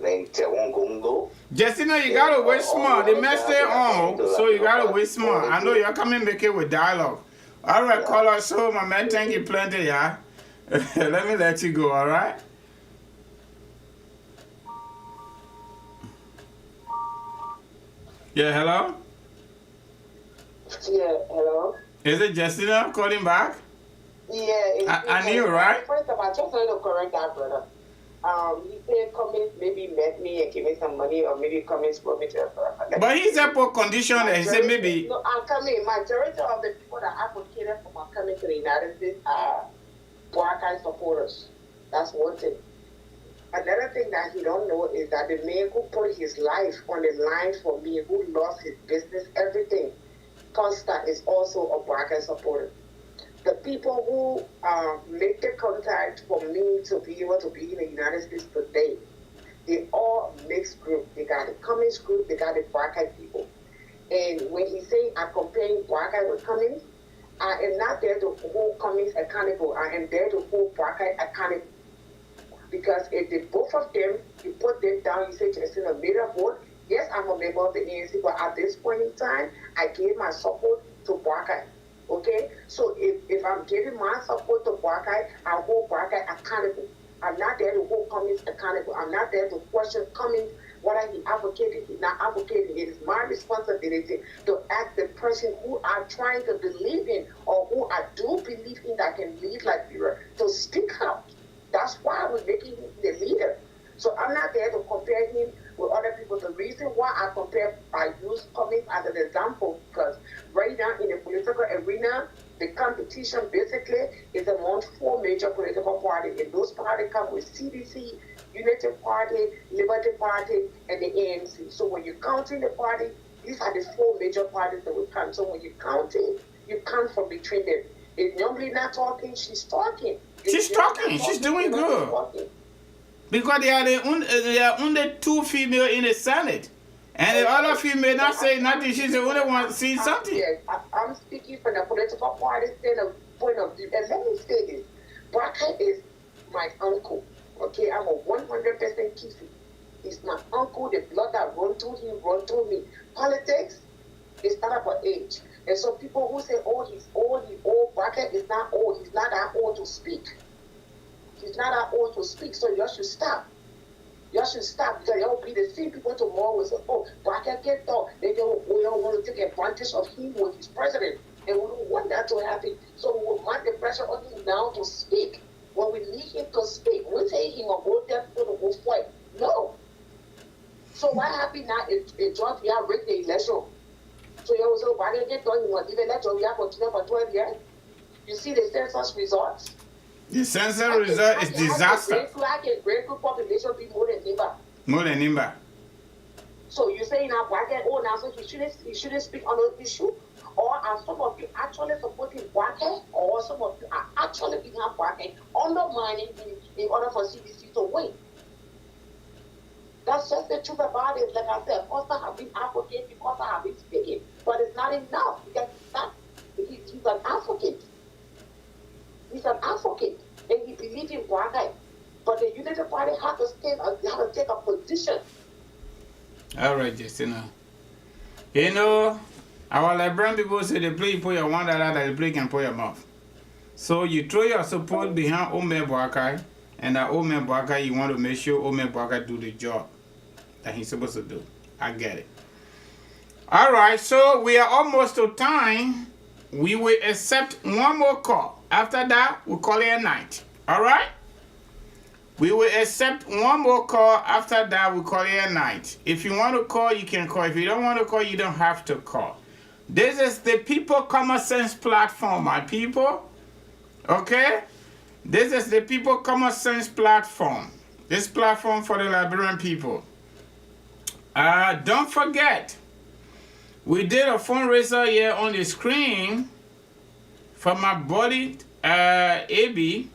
Speaker 15: then Taiwan Gongo.
Speaker 5: Justina, you gotta wait smart. The mess stay on, so you gotta wait smart. I know you're coming make it with dialogue. All right, call us so my man. Thank you plenty, yeah. Let me let you go. All right. Yeah, hello.
Speaker 14: Yeah, hello.
Speaker 5: Is it Justina calling back?
Speaker 14: Yeah,
Speaker 5: I knew, right?
Speaker 14: First of all, I just wanted to correct that brother. He said Cummins maybe met me and gave me some money, or maybe Cummins brought me to a
Speaker 5: But he said for condition that he said maybe.
Speaker 14: No, I'm coming. Majority of the people that advocated for my coming to the United States are black eye supporters. That's one thing. Another thing that he don't know is that the man who put his life on the line for me, who lost his business, everything, Costa is also a black eye supporter. The people who make the contact for me to be able to be in the United States today, they all mixed group. They got the Cummins group, they got the black eyed people. And when he say I'm comparing black eye with Cummins, I am not there to hold Cummins accountable. I am there to hold black eye accountable. Because if the both of them, you put them down, you say Justina made a vote. Yes, I'm a member of the ANC, but at this point in time, I gave my support to black eye. Okay, so if I'm giving my support to black eye, I hold black eye accountable. I'm not there to hold Cummins accountable. I'm not there to question Cummins whether he advocated, he's not advocating. It is my responsibility to ask the person who I'm trying to believe in, or who I do believe in that can lead Liberia, to speak out. That's why we're making him the leader. So I'm not there to compare him with other people. The reason why I use Cummins as an example, because right now in the political arena, the competition basically is among 4 major political parties. And those parties come with CDC, Unity Party, Liberty Party, and the ANC. So when you're counting the party, these are the 4 major parties that we count. So when you're counting, you count from between them. If normally not talking, she's talking.
Speaker 5: She's talking. She's doing good. Because there are only 2 females in the Senate. And the other female not saying nothing. She's the only one saying something.
Speaker 14: Yes, I'm speaking from the political party point of view. And let me say this. Barker is my uncle. Okay, I'm a 100% Kifi. He's my uncle. The blood that run through him, run through me. Politics is not about age. And so people who say, oh, he's old, Barker is not old. He's not that old to speak. He's not that old to speak, so you should stop. You should stop, because there will be the same people tomorrow will say, oh, Barker can't talk. We don't want to take advantage of him when he's president. And we don't want that to happen. So we will want the pressure on him now to speak. When we need him to speak, we say he will go there to go fight. No. So what happened now is George WEAH rigged the election. So you also why they get done, you want to let George WEAH continue for 12 years? You see the census results?
Speaker 5: The census result is disaster.
Speaker 14: I can grateful population be more than Nimba.
Speaker 5: More than Nimba.
Speaker 14: So you say now black and oh now so he shouldn't speak on those issues? Or are some of you actually supporting black or some of you are actually behind black undermining in order for CBC to win? That's just the truth about it. Like I said, of course I have been advocating because I have been speaking, but it's not enough because he's an advocate. He's an advocate, and he believes in black. But the United Party has to take a position.
Speaker 5: All right, Justina. You know, our Liberian people say they play put your $1 that they play can put your mouth. So you throw your support behind Ome Boakai, and that Ome Boakai, you want to make sure Ome Boakai do the job that he's supposed to do. I get it. All right, so we are almost to time. We will accept one more call. After that, we'll call it a night. All right? We will accept one more call. After that, we'll call it a night. If you want to call, you can call. If you don't want to call, you don't have to call. This is the People Common Sense platform, my people. Okay? This is the People Common Sense platform. This platform for the Liberian people. Don't forget, we did a fundraiser here on the screen for my buddy, AB,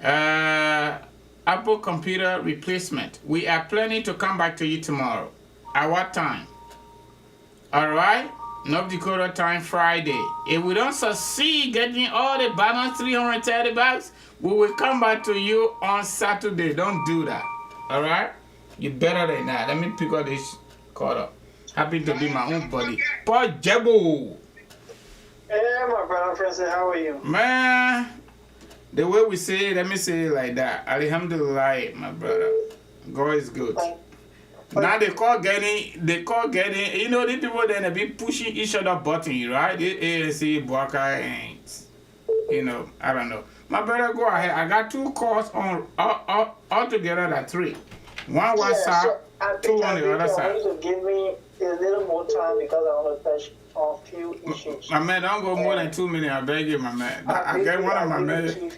Speaker 5: Apple computer replacement. We are planning to come back to you tomorrow. At what time? All right? North Dakota time, Friday. If we don't succeed getting all the balance, $330, we will come back to you on Saturday. Don't do that. All right? You better than that. Let me pick up this call up. Happy to be my own buddy. Paul Jebo.
Speaker 16: Hey, my brother Francis, how are you?
Speaker 5: Man, the way we say it, let me say it like that. Alhamdulillah, my brother. God is good. Now they call getting, you know, the people then they be pushing each other button, right? The ANC, Boakai, and, you know, I don't know. My brother, go ahead. I got 2 calls on, all together at 3. One WhatsApp,
Speaker 16: so
Speaker 5: 2 on the other side.
Speaker 16: To give me a little more time because I want to touch on a few issues.
Speaker 5: My man, don't go more than 2 minutes. I beg you, my man. I get one of my men.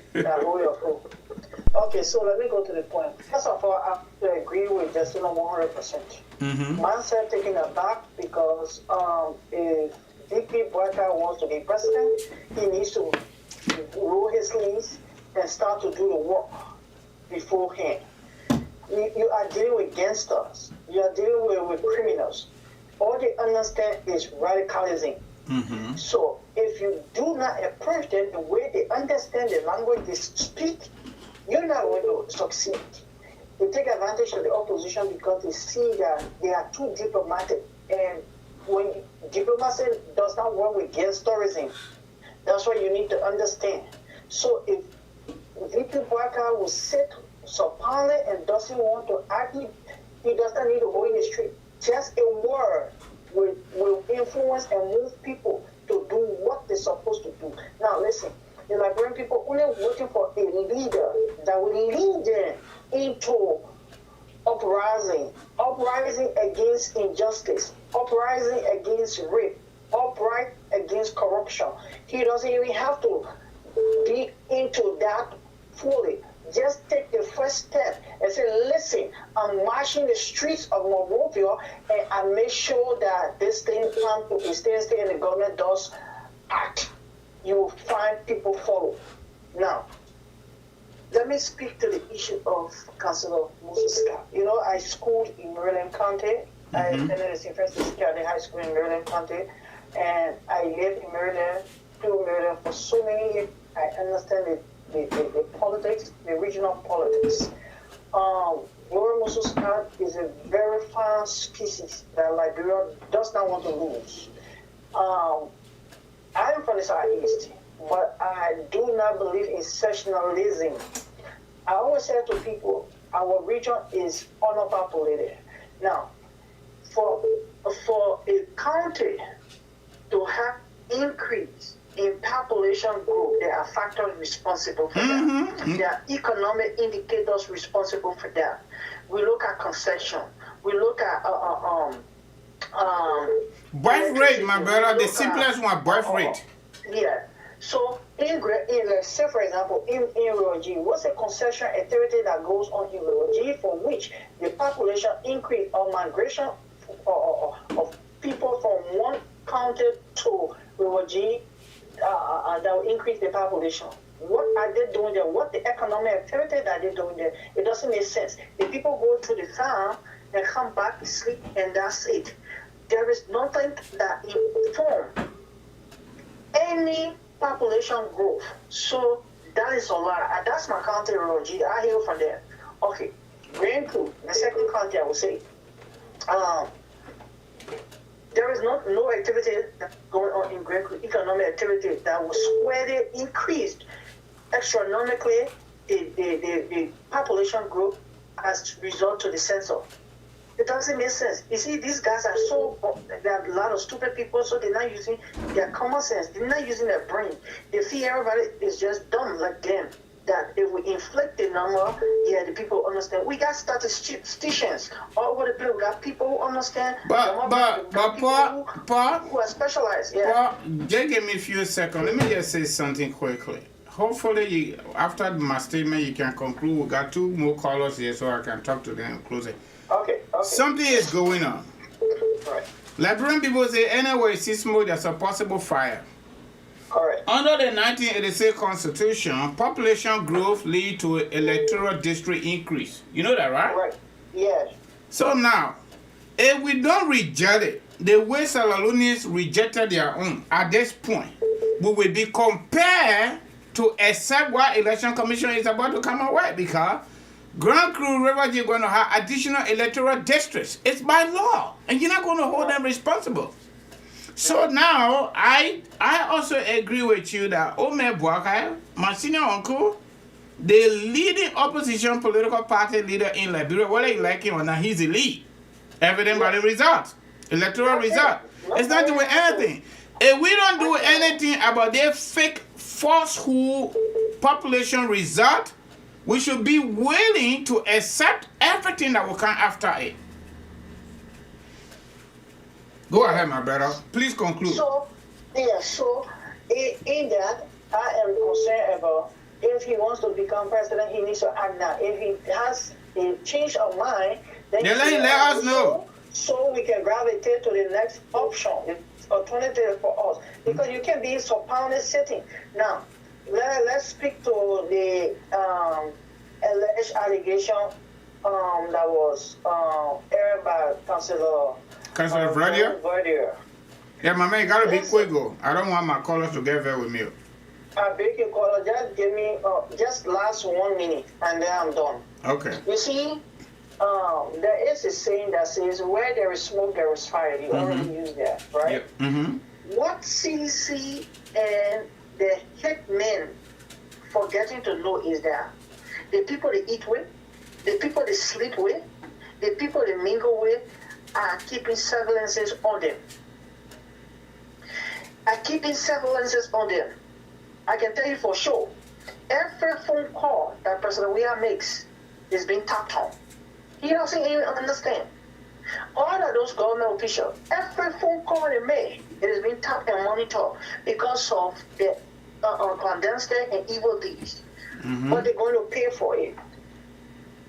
Speaker 16: Okay, so let me go to the point. First of all, I have to agree with Justina 100%. Myself taking it back because if DP Boakai wants to be president, he needs to roll his sleeves and start to do the work beforehand. You are dealing with gangsters. You are dealing with criminals. All they understand is radicalism. So if you do not approach them the way they understand the language they speak, you're not going to succeed. They take advantage of the opposition because they see that they are too diplomatic. And when diplomacy does not work with gangsterism, that's what you need to understand. So if VP Boakai will sit supinely and doesn't want to argue, he does not need to go in the street. Just a word will influence and move people to do what they're supposed to do. Now listen, the Liberian people only waiting for a leader that will lead them into uprising against injustice, uprising against rape, uprising against corruption. He doesn't even have to be into that fully. Just take the first step and say, listen, I'm marching the streets of Monrovia and I make sure that this thing comes to a stay and the government does act. You will find people follow. Now, let me speak to the issue of Councilor Musa. You know, I schooled in Maryland County. I attended the St. Francis County High School in Maryland County. And I lived in Maryland, through Maryland for so many years. I understand the politics, the regional politics. Laura Musa is a very fine species that Liberia does not want to lose. I am from the Southeast, but I do not believe in sectionalism. I always say to people, our region is unpopulated. Now, for a county to have increase in population group, there are factors responsible for that. There are economic indicators responsible for that. We look at consumption. We look at
Speaker 5: birth rate, my brother. The simplest one, birth rate.
Speaker 16: Yeah. So in let's say for example in WEAH, what's a concession activity that goes on in WEAH for which the population increase or migration of people from one county to WEAH that will increase the population? What are they doing there? What the economic activity that they're doing there? It doesn't make sense. The people go to the farm and come back, sleep, and that's it. There is nothing that informs any population growth. So that is a lot. And that's my county, WEAH. I hear from there. Okay, Grand Crew, the second county, I would say. There is no activity that's going on in Grand Crew, economic activity that was squarely increased astronomically the population growth as a result to the census. It doesn't make sense. You see, these guys are there are a lot of stupid people, so they're not using their common sense. They're not using their brain. They feel everybody is just dumb like them. That if we inflict the number, yeah, the people understand. We got statisticians all over the place. We got people who understand.
Speaker 5: But Paul,
Speaker 16: who are specialized. Yeah.
Speaker 5: Paul, just give me a few seconds. Let me just say something quickly. Hopefully, after my statement, you can conclude. We got two more callers here, so I can talk to them and close it.
Speaker 16: Okay.
Speaker 5: Something is going on.
Speaker 16: Right.
Speaker 5: Liberian people say anyway, see smoke, there's a possible fire.
Speaker 16: Correct.
Speaker 5: Under the 1986 Constitution, population growth lead to electoral district increase. You know that, right?
Speaker 16: Right. Yes.
Speaker 5: So now, if we don't reject it, the way Salonians rejected their own, at this point, we will be compared to accept what election commission is about to come away, because Grand Crew River, you're going to have additional electoral districts. It's by law, and you're not going to hold them responsible. So now, I also agree with you that Omer Boakai, my senior uncle, the leading opposition political party leader in Liberia, whether you like him or not, he's the lead. Evident by the result, electoral result. It's not doing anything. If we don't do anything about their fake falsehood population result, we should be willing to accept everything that will come after it. Go ahead, my brother. Please conclude.
Speaker 16: So in that, I am concerned about if he wants to become president, he needs to act now. If he has a change of mind, then
Speaker 5: let us know.
Speaker 16: So we can gravitate to the next option, the alternative for us. Because you can be surrounded sitting. Now, let's speak to the alleged allegation that was aired by Councilor
Speaker 5: Verdier? Yeah, my man, you gotta be quick, go. I don't want my callers to get there with me.
Speaker 16: I beg you, caller, just give me just last 1 minute and then I'm done.
Speaker 5: Okay.
Speaker 16: You see, there is a saying that says, where there is smoke, there is fire. You already used that, right?
Speaker 5: Yep.
Speaker 16: What CC and the hitmen forgetting to know is that the people they eat with, the people they sleep with, the people they mingle with are keeping surveillances on them. I can tell you for sure, every phone call that President WEAH makes is being tapped on. He doesn't even understand. All of those government officials, every phone call they make, it is being tapped and monitored because of the clandestine and evil deeds. But they're going to pay for it.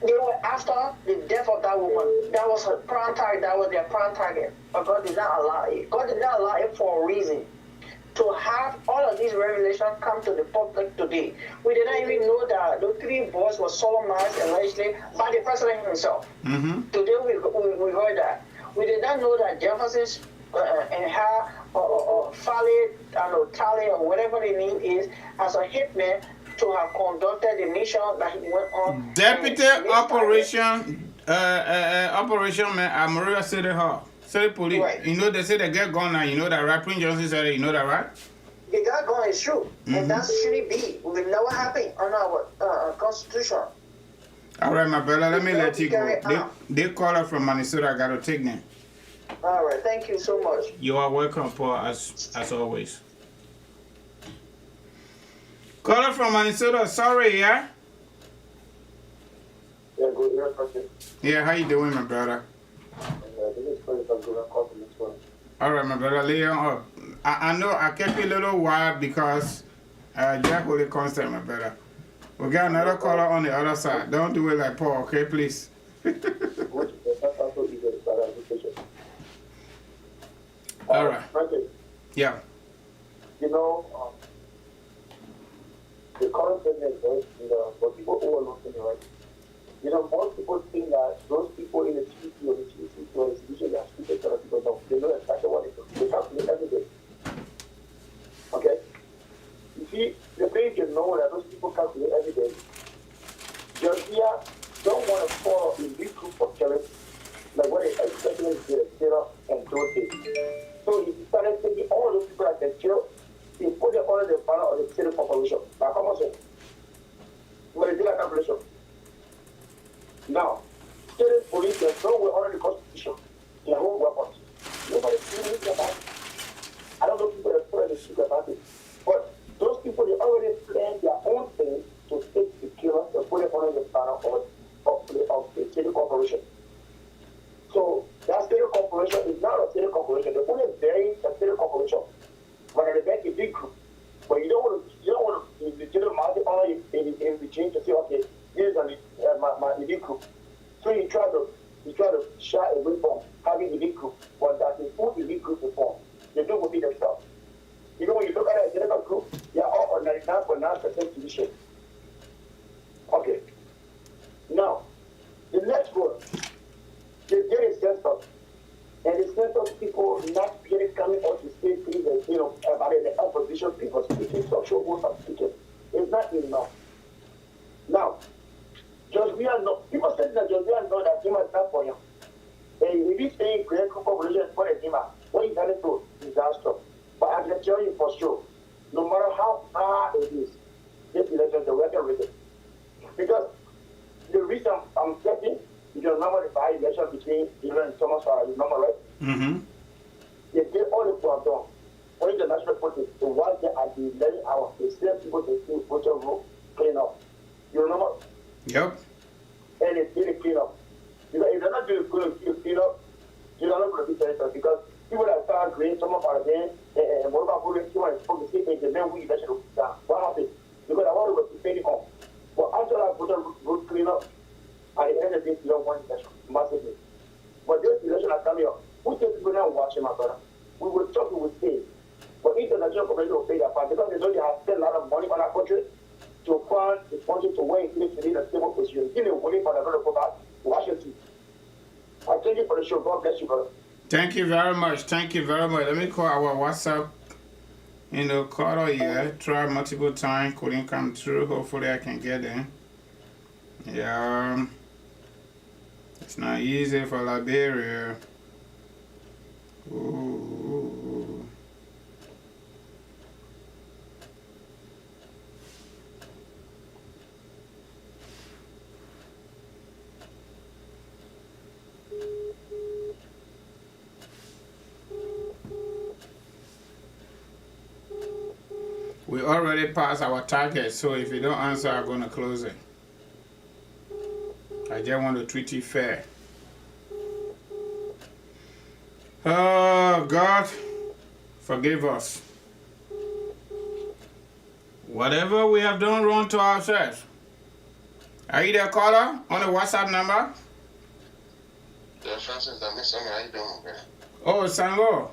Speaker 16: They were after the death of that woman. That was her prime target. That was their prime target. But God did not allow it. God did not allow it for a reason. To have all of these revelations come to the public today. We did not even know that those 3 boys were solemnized allegedly by the president himself. Today we heard that. We did not know that Jefferson's and her Tally or whatever the name is as a hitman to have conducted the mission that he went on.
Speaker 5: Deputy Operation Maria City Hall. City Police. Right. You know, they say they get gone now. You know that, right? Prince Johnson said it. You know that, right?
Speaker 16: They got gone, it's true. And that shouldn't be. It will never happen on our Constitution.
Speaker 5: All right, my brother. Let me let you go. They call us from Minnesota. I got to take them.
Speaker 16: All right. Thank you so much.
Speaker 5: You are welcome, Paul, as always. Caller from Minnesota, sorry, yeah?
Speaker 17: Yeah, good evening, President.
Speaker 5: Yeah, how you doing, my brother?
Speaker 17: This is President Gura calling this one.
Speaker 5: All right, my brother, lay on up. I know I kept you a little while because Jack will constant, my brother. We got another caller on the other side. Don't do it like Paul, okay, please? All right. Yeah.
Speaker 17: You know, the current president, right, for people who are not in the right, you know, most people think that those people in the TC or the TC or the institution that are stupid, other people don't. They know exactly what they do. They calculate every day. Okay? You see, the way you know that those people calculate every day, Georgia don't want to follow a big group of terrorists, like what the ex-president did, and those things. So he started taking all those people at the jail, he put them under the banner of the state corporation. Now, come on, sir. What is that calculation? Now, state police, they don't will honor the Constitution. They hold weapons. Nobody speaks about it. I don't know people that spread the speak about it. But those people, they already plan their own thing to take the killers and put it under the banner of the state corporation. So that state corporation is not a state corporation. They only bury a state corporation. But they make a big group. But you don't want to legitimize it only in the change to say, okay, this is my elite group. So you try to shy away from having elite group, but that is who elite group is for. They don't compete themselves. You know, when you look at a general group, they are all on 99.9% position. Okay. Now, the next one, they did a census. And the census people not really coming out to say things that, you know, about the opposition people speaking, social votes are speaking. It's not enough. Now, Judge WEAH know, people say that Judge WEAH know that Jima is not for him. And if he's saying great population for the Jima, what he's going to do is disaster. But I can tell you for sure, no matter how far it is, this election is a record with it. Because the reason I'm getting, you remember the by-election between Israel and Thomas Farah, you remember, right?
Speaker 5: Mm-hmm.
Speaker 17: They did all the work done. When the national protest, it was there at the 11 hours. They sent people to see voter room clean up. You remember?
Speaker 5: Yep.
Speaker 17: And they did a clean up. Because if they're not doing good clean up, you're not going to be terrified. Because people that start agreeing, some of our again, and what about voting, someone is supposed to say, and then we election will be down. What happened? Because I want to go to pay it on. But after that voter room clean up, at the end of this, you don't want election, massively. But this election are coming up. We take people now watching, my brother. We will talk, we will stay. But international community will pay their part because they know they have spent a lot of money on our country to fund the country to where it needs to be in a stable position. Give me money for the brother go back to Washington. I thank you for the show. God bless you, brother.
Speaker 5: Thank you very much. Thank you very much. Let me call our WhatsApp. Caller here. Try multiple times. Couldn't come through. Hopefully I can get in. Yeah. It's not easy for Liberia. Ooh. We already passed our target, so if you don't answer, I'm going to close it. I just want to treat you fair. Oh, God, forgive us. Whatever we have done wrong to ourselves. Are you there, caller, on the WhatsApp number?
Speaker 18: Yeah, Francis, how you doing, man?
Speaker 5: Oh, Sango.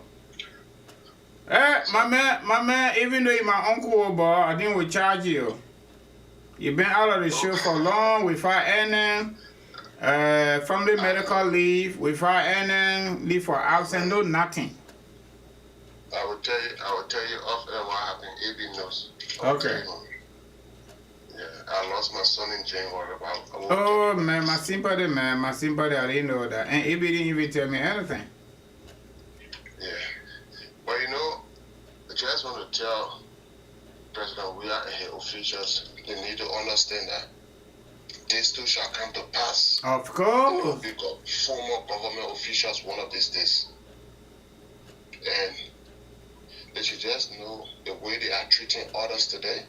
Speaker 5: Hey, my man, even though you're my uncle, boy, I think we charge you. You've been out of the show for long without any family medical leave, without any leave for absence, no nothing.
Speaker 18: I will tell you off air what happened. AB knows.
Speaker 5: Okay.
Speaker 18: Yeah, I lost my son in January.
Speaker 5: Oh man, my sympathy, I didn't know that. And AB didn't even tell me anything.
Speaker 18: Yeah. But you know, I just want to tell President WEAH and his officials, they need to understand that this too shall come to pass.
Speaker 5: Of course.
Speaker 18: They will become former government officials one of these days. And they should just know the way they are treating others today,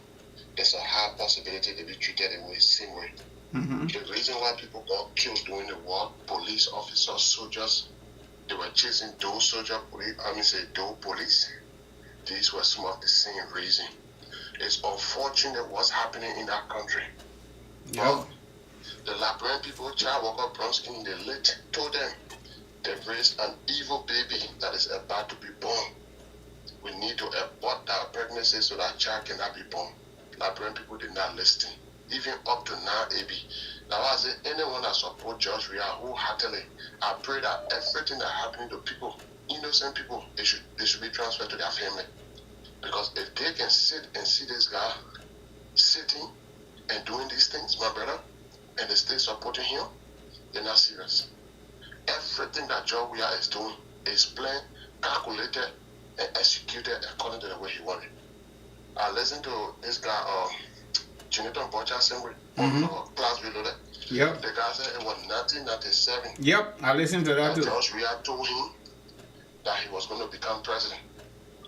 Speaker 18: it's a high possibility to be treated the same way. The reason why people got killed during the war, police officers, soldiers, they were chasing those soldier police, those police. These were some of the same reason. It's unfortunate what's happening in that country.
Speaker 5: Yeah.
Speaker 18: The Liberian people, child worker Bronsky, they late told them they raised an evil baby that is about to be born. We need to abort that pregnancy so that child cannot be born. Liberian people did not listen. Even up to now, AB. Now, I say anyone that support George Weah wholeheartedly, I pray that everything that happening to people, innocent people, they should be transferred to their family. Because if they can sit and see this guy sitting and doing these things, my brother, and they still supporting him, they're not serious. Everything that George Weah is doing is planned, calculated, and executed according to the way he wanted. I listened to this guy, Jonathan Bocha Assembly, class below that.
Speaker 5: Yep.
Speaker 18: The guy said it was 1997.
Speaker 5: Yep, I listened to that too.
Speaker 18: George Weah told him that he was going to become president.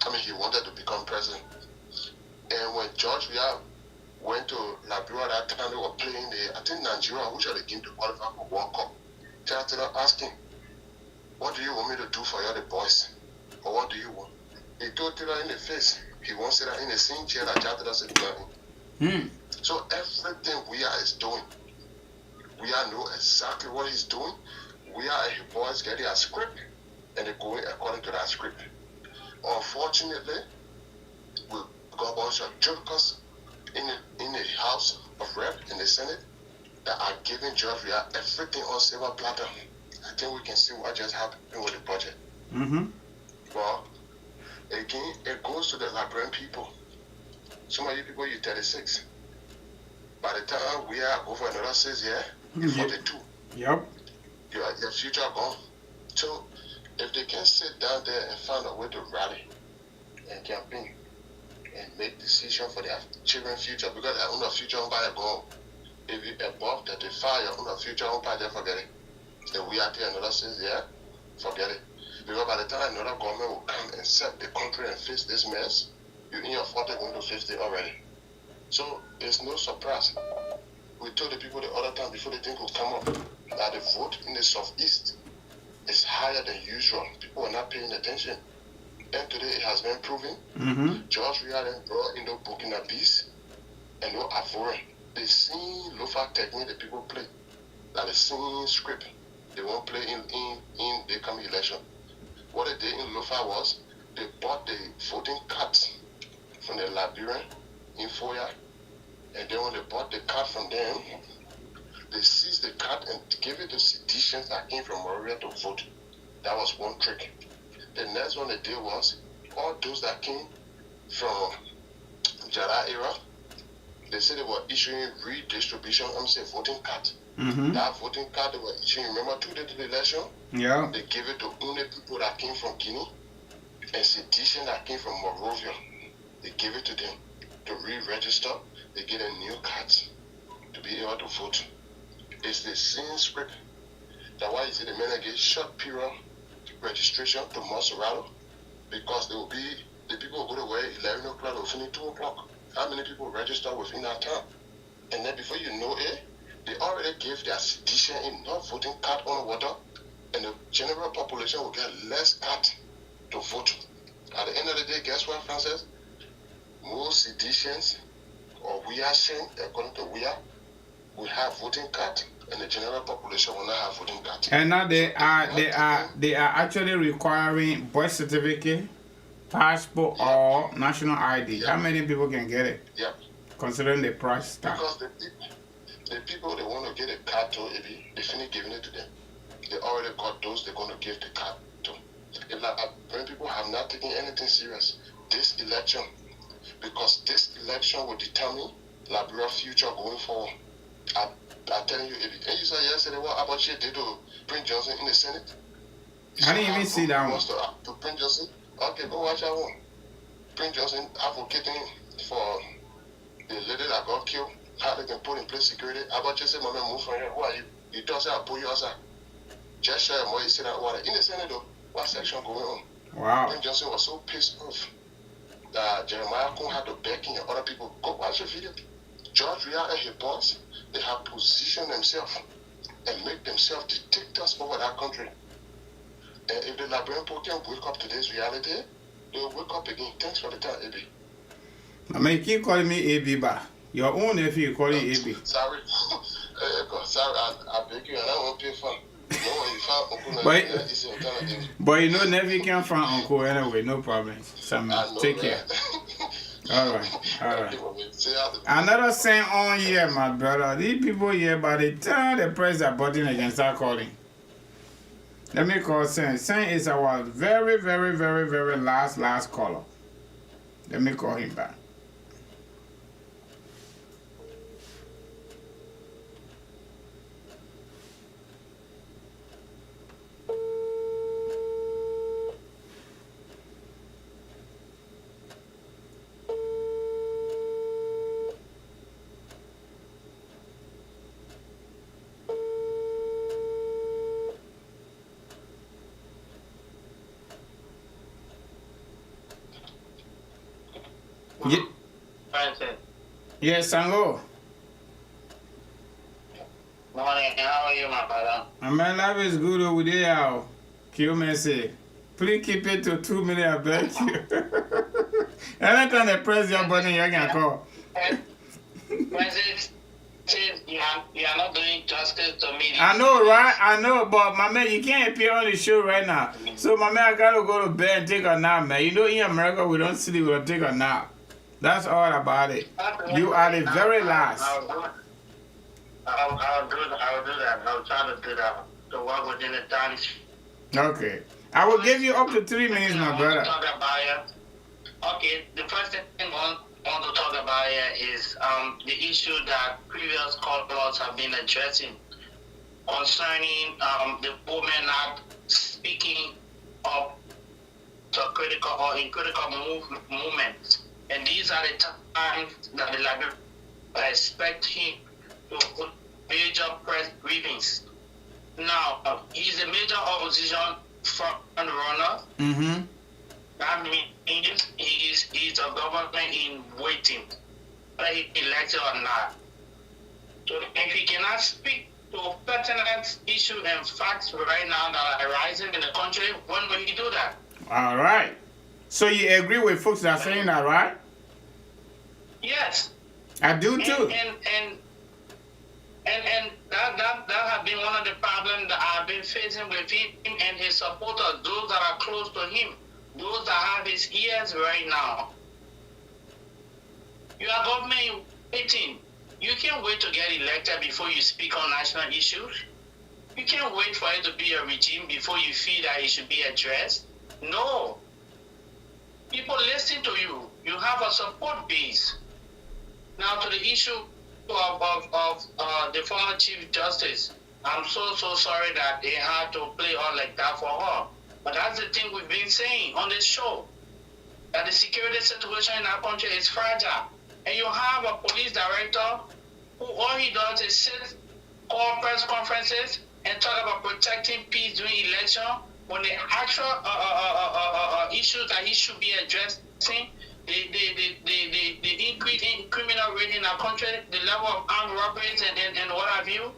Speaker 18: I mean, he wanted to become president. And when George Weah went to Liberia that time, they were playing I think Nigeria, which are the game to qualify for World Cup. Just asking, what do you want me to do for you, the boys? Or what do you want? He told Taylor in the face, he wants it in the same chair that Jatara said in. So everything Weah is doing, Weah know exactly what he's doing. Weah and his boys get their script, and they're going according to that script. Unfortunately, we got a bunch of jokers in the House of Rep, in the Senate, that are giving George Weah everything on silver platter. I think we can see what just happened with the budget. Well, again, it goes to the Liberian people. Some of you people, you're 36. By the time we are over another 6 years, you're 42.
Speaker 5: Yep.
Speaker 18: Your future gone. So, if they can sit down there and find a way to rally and campaign and make decisions for their children's future, because their own future on by gone. If you above 35, your own future on by there, forget it. Then we are there another 6 years, forget it. Because by the time another government will come and set the country and face this mess, you're in your 40 going to 50 already. So it's no surprise. We told the people the other time before the thing could come up that the vote in the southeast is higher than usual. People are not paying attention. And today it has been proven. George Weah then brought in the Burkina Beast and no Ivorian. The same lofa technique that people play, like the same script they won't play in the coming election. What they did in Lofa was they bought the voting cards from the Liberian in FOIA, and then when they bought the card from them, they seized the card and gave it to seditionists that came from Moria to vote. That was one trick. The next one they did was all those that came from Jara era, they said they were issuing redistribution, voting cards. That voting card they were issuing, remember 2 days to the election?
Speaker 5: Yeah.
Speaker 18: They gave it to only people that came from Guinea and sedition that came from Morovia. They gave it to them to re-register. They get a new card to be able to vote. It's the same script. That's why you see the men get short period registration to Monserrato, because they will be, the people will go to work 11 o'clock, they'll finish 2 o'clock. How many people register within that time? And then before you know it, they already gave their sedition enough voting card on water, and the general population will get less card to vote. At the end of the day, guess what, Francis? Most seditions, or WEAH, according to WEAH, will have voting card, and the general population will not have voting card.
Speaker 5: And now they are actually requiring birth certificate, passport, or national ID. How many people can get it?
Speaker 18: Yeah.
Speaker 5: Considering the price tag.
Speaker 18: Because the people they want to get a card to, they finish giving it to them. They already got those they're going to give the card to. If when people have not taken anything serious, this election, because this election will determine Liberia's future going forward. I'm telling you, and you said yesterday, what about you did to Prince Johnson in the Senate?
Speaker 5: I didn't even see that one.
Speaker 18: To Prince Johnson? Okay, go watch that one. Prince Johnson advocating for the lady that got killed, how they can put in place security. How about you say, my man, move from here? Who are you? You don't say, I'll pull you outside. Just share more, you see that water. In the Senate, though, what section going on?
Speaker 5: Wow.
Speaker 18: Prince Johnson was so pissed off Jeremiah Cohen had to beg in and other people, go watch the video. George Weah and his boss, they have positioned themselves and make themselves dictators over that country. And if the Liberian people can wake up to this reality, they'll wake up again. Thanks for the time, AB.
Speaker 5: I mean, you keep calling me AB, but your own nephew calling AB.
Speaker 18: Sorry. Sorry, I beg you, and I won't pay for
Speaker 5: but you know, nephew came from uncle anyway, no problem. Sam, take care. All right. Another saying on here, my brother. These people here, by the time they press that button again, start calling. Let me call Saint. Saint is our very, very, very, very last caller. Let me call him back. Yes, Sango.
Speaker 19: Morning, how are you, my brother?
Speaker 5: My life is good over there. Kill me, say. Please keep it to 2 minutes, I beg you. Anytime they press your button, you can call.
Speaker 19: President, you are not doing justice to me.
Speaker 5: I know, right? I know, but my man, you can't appear on the show right now. So, my man, I gotta go to bed and take a nap, man. You know, in America, we don't sleep, we don't take a nap. That's all about it. You are the very last.
Speaker 19: I'll do that. I'll try to do that. To work within the time.
Speaker 5: Okay. I will give you up to 3 minutes, my brother.
Speaker 19: Okay, the first thing I want to talk about here is the issue that previous callers have been addressing concerning the women not speaking up to critical or in critical movements. And these are the times that the Liberian expect him to put major press briefings. Now, he's a major opposition front runner.
Speaker 5: Mm-hmm.
Speaker 19: That means he's a government in waiting, whether he elected or not. So if he cannot speak to pertinent issues and facts right now that are arising in the country, when will he do that?
Speaker 5: All right. So you agree with folks that are saying that, right?
Speaker 19: Yes.
Speaker 5: I do too.
Speaker 19: And that has been one of the problems that I've been facing with him and his supporters, those that are close to him, those that have his ears right now. You are government waiting. You can't wait to get elected before you speak on national issues. You can't wait for it to be a regime before you feel that it should be addressed. No. People listen to you. You have a support base. Now to the issue of the former Chief Justice. I'm so sorry that they had to play on like that for her. But that's the thing we've been saying on this show. That the security situation in our country is fragile. And you have a police director who all he does is sit, call press conferences, and talk about protecting peace during election when the actual issues that he should be addressing, the increase in criminal rate in our country, the level of armed robberies and what have you,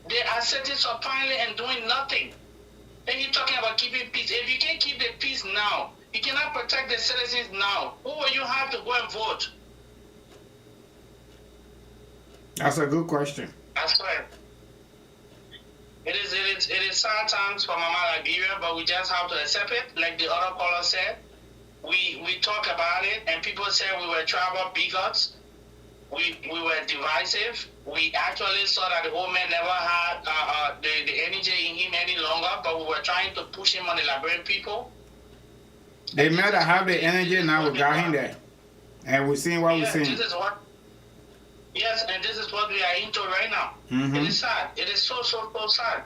Speaker 19: they are sitting supinely and doing nothing. And you're talking about keeping peace. If you can't keep the peace now, you cannot protect the citizens now. Who will you have to go and vote?
Speaker 5: That's a good question.
Speaker 19: That's right. It is sad times for Mama Liberia, but we just have to accept it. Like the other caller said, we talk about it, and people say we were tribal bigots. We were divisive. We actually saw that the old man never had the energy in him any longer, but we were trying to push him on the Liberian people.
Speaker 5: They might have the energy now, we got him there. And we're seeing what we're seeing.
Speaker 19: Yes, and this is what we are into right now.
Speaker 5: Mm-hmm.
Speaker 19: It is sad. It is so sad.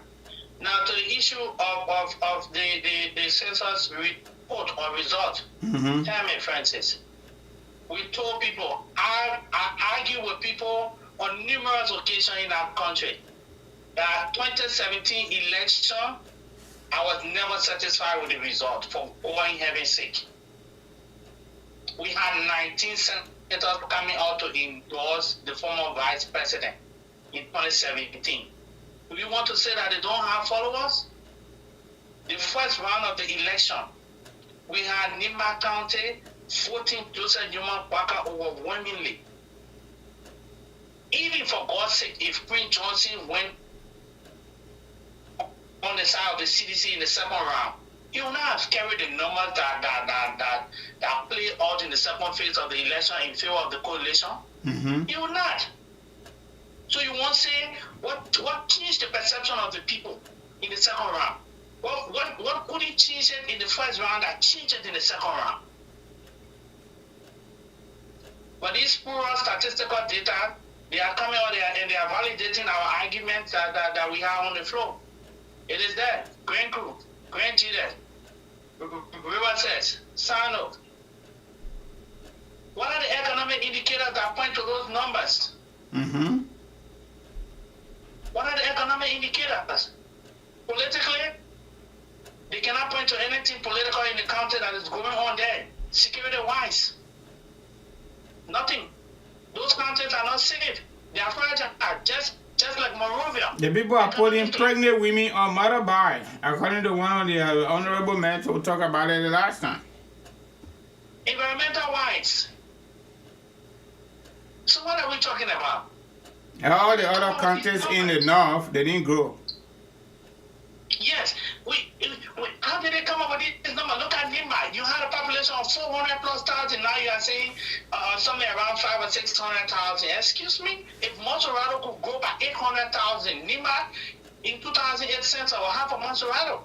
Speaker 19: Now to the issue of the census report or result.
Speaker 5: Mm-hmm.
Speaker 19: Tell me, Francis. We told people, I argue with people on numerous occasions in our country that 2017 election, I was never satisfied with the result for all in heaven's sake. we had 19 senators coming out to endorse the former vice president in 2017. Do you want to say that they don't have followers? The first round of the election, we had Nimba County voting Joseph Human Parker overwhelmingly. Even for God's sake, if Prince Johnson went on the side of the CDC in the second round, he will not have carried the numbers that played out in the second phase of the election in favor of the coalition. He will not. So you won't say what changed the perception of the people in the second round? What could it change it in the first round that changed it in the second round? But these poor statistical data, they are coming out there and they are validating our arguments that we have on the floor. It is there. Grand Crew, Grand G-Dead, River says, sign up. What are the economic indicators that point to those numbers? What are the economic indicators? Politically, they cannot point to anything political in the country that is going on there. Security-wise, nothing. Those countries are not safe. They are fragile, just like Monrovia.
Speaker 5: The people are putting pregnant women on mother by, according to one of the honorable men who talked about it the last time.
Speaker 19: Environmental rights. So what are we talking about?
Speaker 5: All the other countries in the north, they didn't grow.
Speaker 19: Yes. How did they come up with this number? Look at Nimba. You had a population of 400 plus thousand. Now you are saying somewhere around 500 or 600,000. Excuse me? If Monserrato could grow by 800,000, Nimba in 2008 census or half of Monserrato,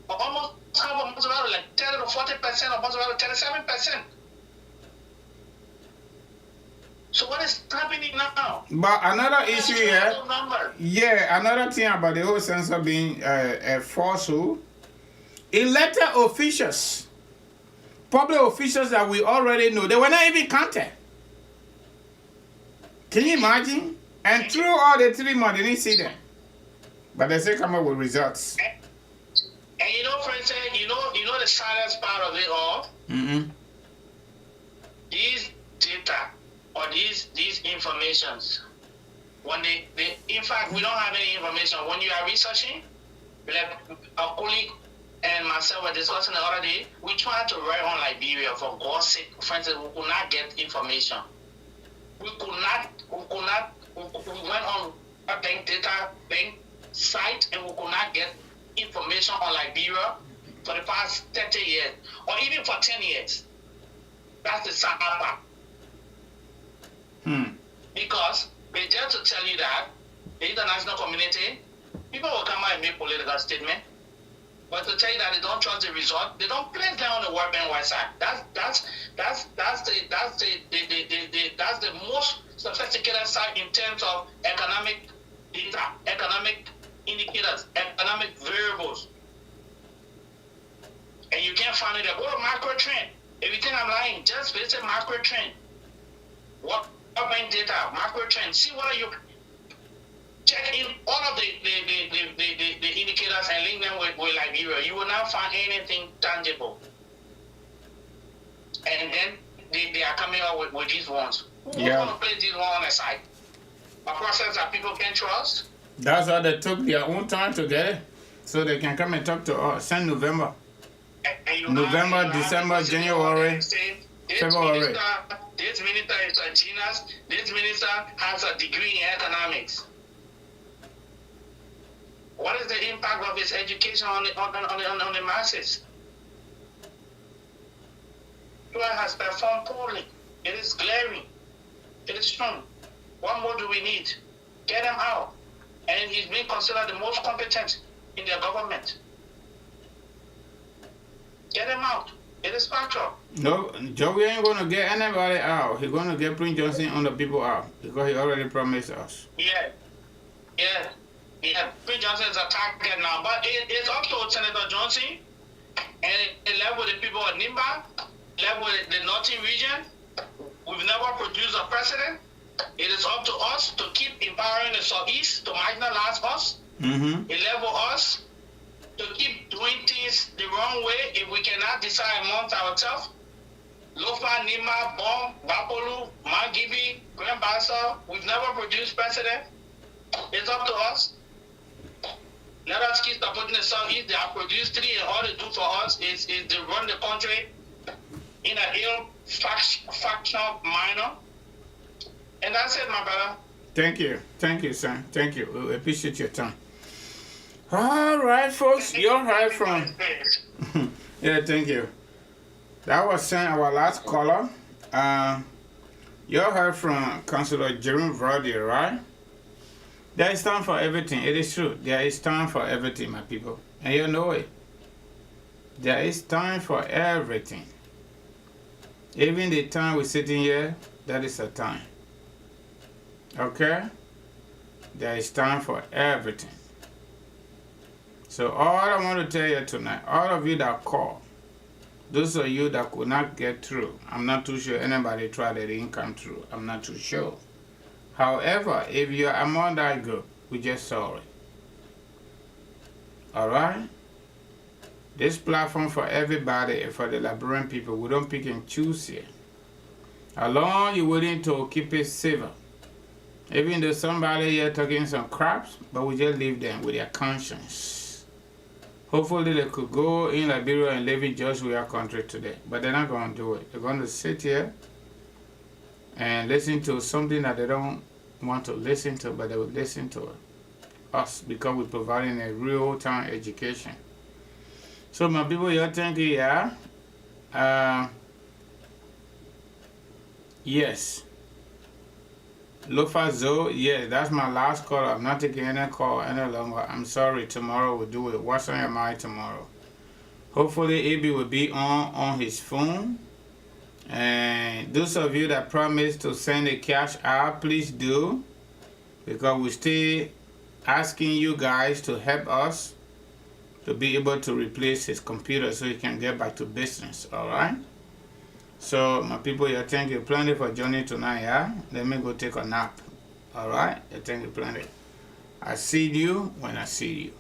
Speaker 19: or almost half of Monserrato, like 30 to 40% of Monserrato, 37%. So what is happening now?
Speaker 5: But another issue here, another thing about the whole census being a falsehood, elected officials, public officials that we already know, they were not even counted. Can you imagine? And through all the 3 months, they didn't see them. But they still come up with results.
Speaker 19: And you know, for instance, you know the silence part of it all? These data, or these informations, when they in fact we don't have any information. When you are researching, like a colleague and myself were discussing the other day, we tried to write on Liberia for God's sake. For instance, we could not get information. We went on a bank site and we could not get information on Liberia for the past 30 years or even for 10 years. That's the sad part. Because they dare to tell you that the international community, people will come out and make political statement, but to tell you that they don't trust the result, they don't place them on the World Bank website. That's the most sophisticated site in terms of economic data, economic indicators, economic variables, and you can't find it there. Go to macro trend. If you think I'm lying, just visit macro trend. What? Bank data, macro trend. See what are you check in all of the indicators and link them with Liberia. You will not find anything tangible. And then they are coming out with these ones. Who's going to place these ones on the side? A process that people can trust.
Speaker 5: That's why they took their own time to get it, so they can come and talk to us. Send November, December, January, February.
Speaker 19: This minister is a genius. This minister has a degree in economics. What is the impact of his education on the masses? WEAH has performed poorly. It is glaring. It is strong. What more do we need? Get him out. And he's being considered the most competent in their government. Get him out. It is factual.
Speaker 5: No, Joey ain't going to get anybody out. He's going to get Prince Johnson on the people out because he already promised us.
Speaker 19: Yeah. Prince Johnson is a target now, but it's up to Senator Johnson and it left with the people of Nimba, left with the Northern region. We've never produced a president. It is up to us to keep empowering the Southeast to marginalize us. It left with us to keep doing things the wrong way if we cannot decide amongst ourselves. Lofa, Nima, Bom, Bapolu, Magibi, Grand Bassa, we've never produced president. It's up to us. Let us keep supporting the Southeast. They have produced 3, and all they do for us is to run the country in a ill factional manner. And that's it, my brother.
Speaker 5: Thank you, son. Thank you. We appreciate your time. All right, folks, you heard from. Yeah, thank you. That was our last caller. You heard from Councilor Jerome Verdi, right? There is time for everything. It is true. There is time for everything, my people. And you know it. There is time for everything. Even the time we're sitting here, that is a time. Okay? There is time for everything. So all I want to tell you tonight, all of you that call, those of you that could not get through, I'm not too sure anybody tried that didn't come through. I'm not too sure. However, if you're among that group, we're just sorry. Alright? This platform for everybody, for the Liberian people, we don't pick and choose here. How long you willing to keep it civil? Even though somebody here talking some craps, but we just leave them with their conscience. Hopefully they could go in Liberia and live in just our country today. But they're not going to do it. They're going to sit here and listen to something that they don't want to listen to, but they will listen to us because we're providing a real-time education. So my people, you're thinking, yeah? Yes. Lofa Zo, yeah, that's my last call. I'm not taking any call any longer. I'm sorry, tomorrow we'll do it. What's on your mind tomorrow? Hopefully AB will be on his phone. And those of you that promised to send a cash out, please do. Because we're still asking you guys to help us to be able to replace his computer so he can get back to business, alright? So, my people, you thank you plenty for joining tonight, yeah? Let me go take a nap, alright? You thank you plenty. I see you when I see you.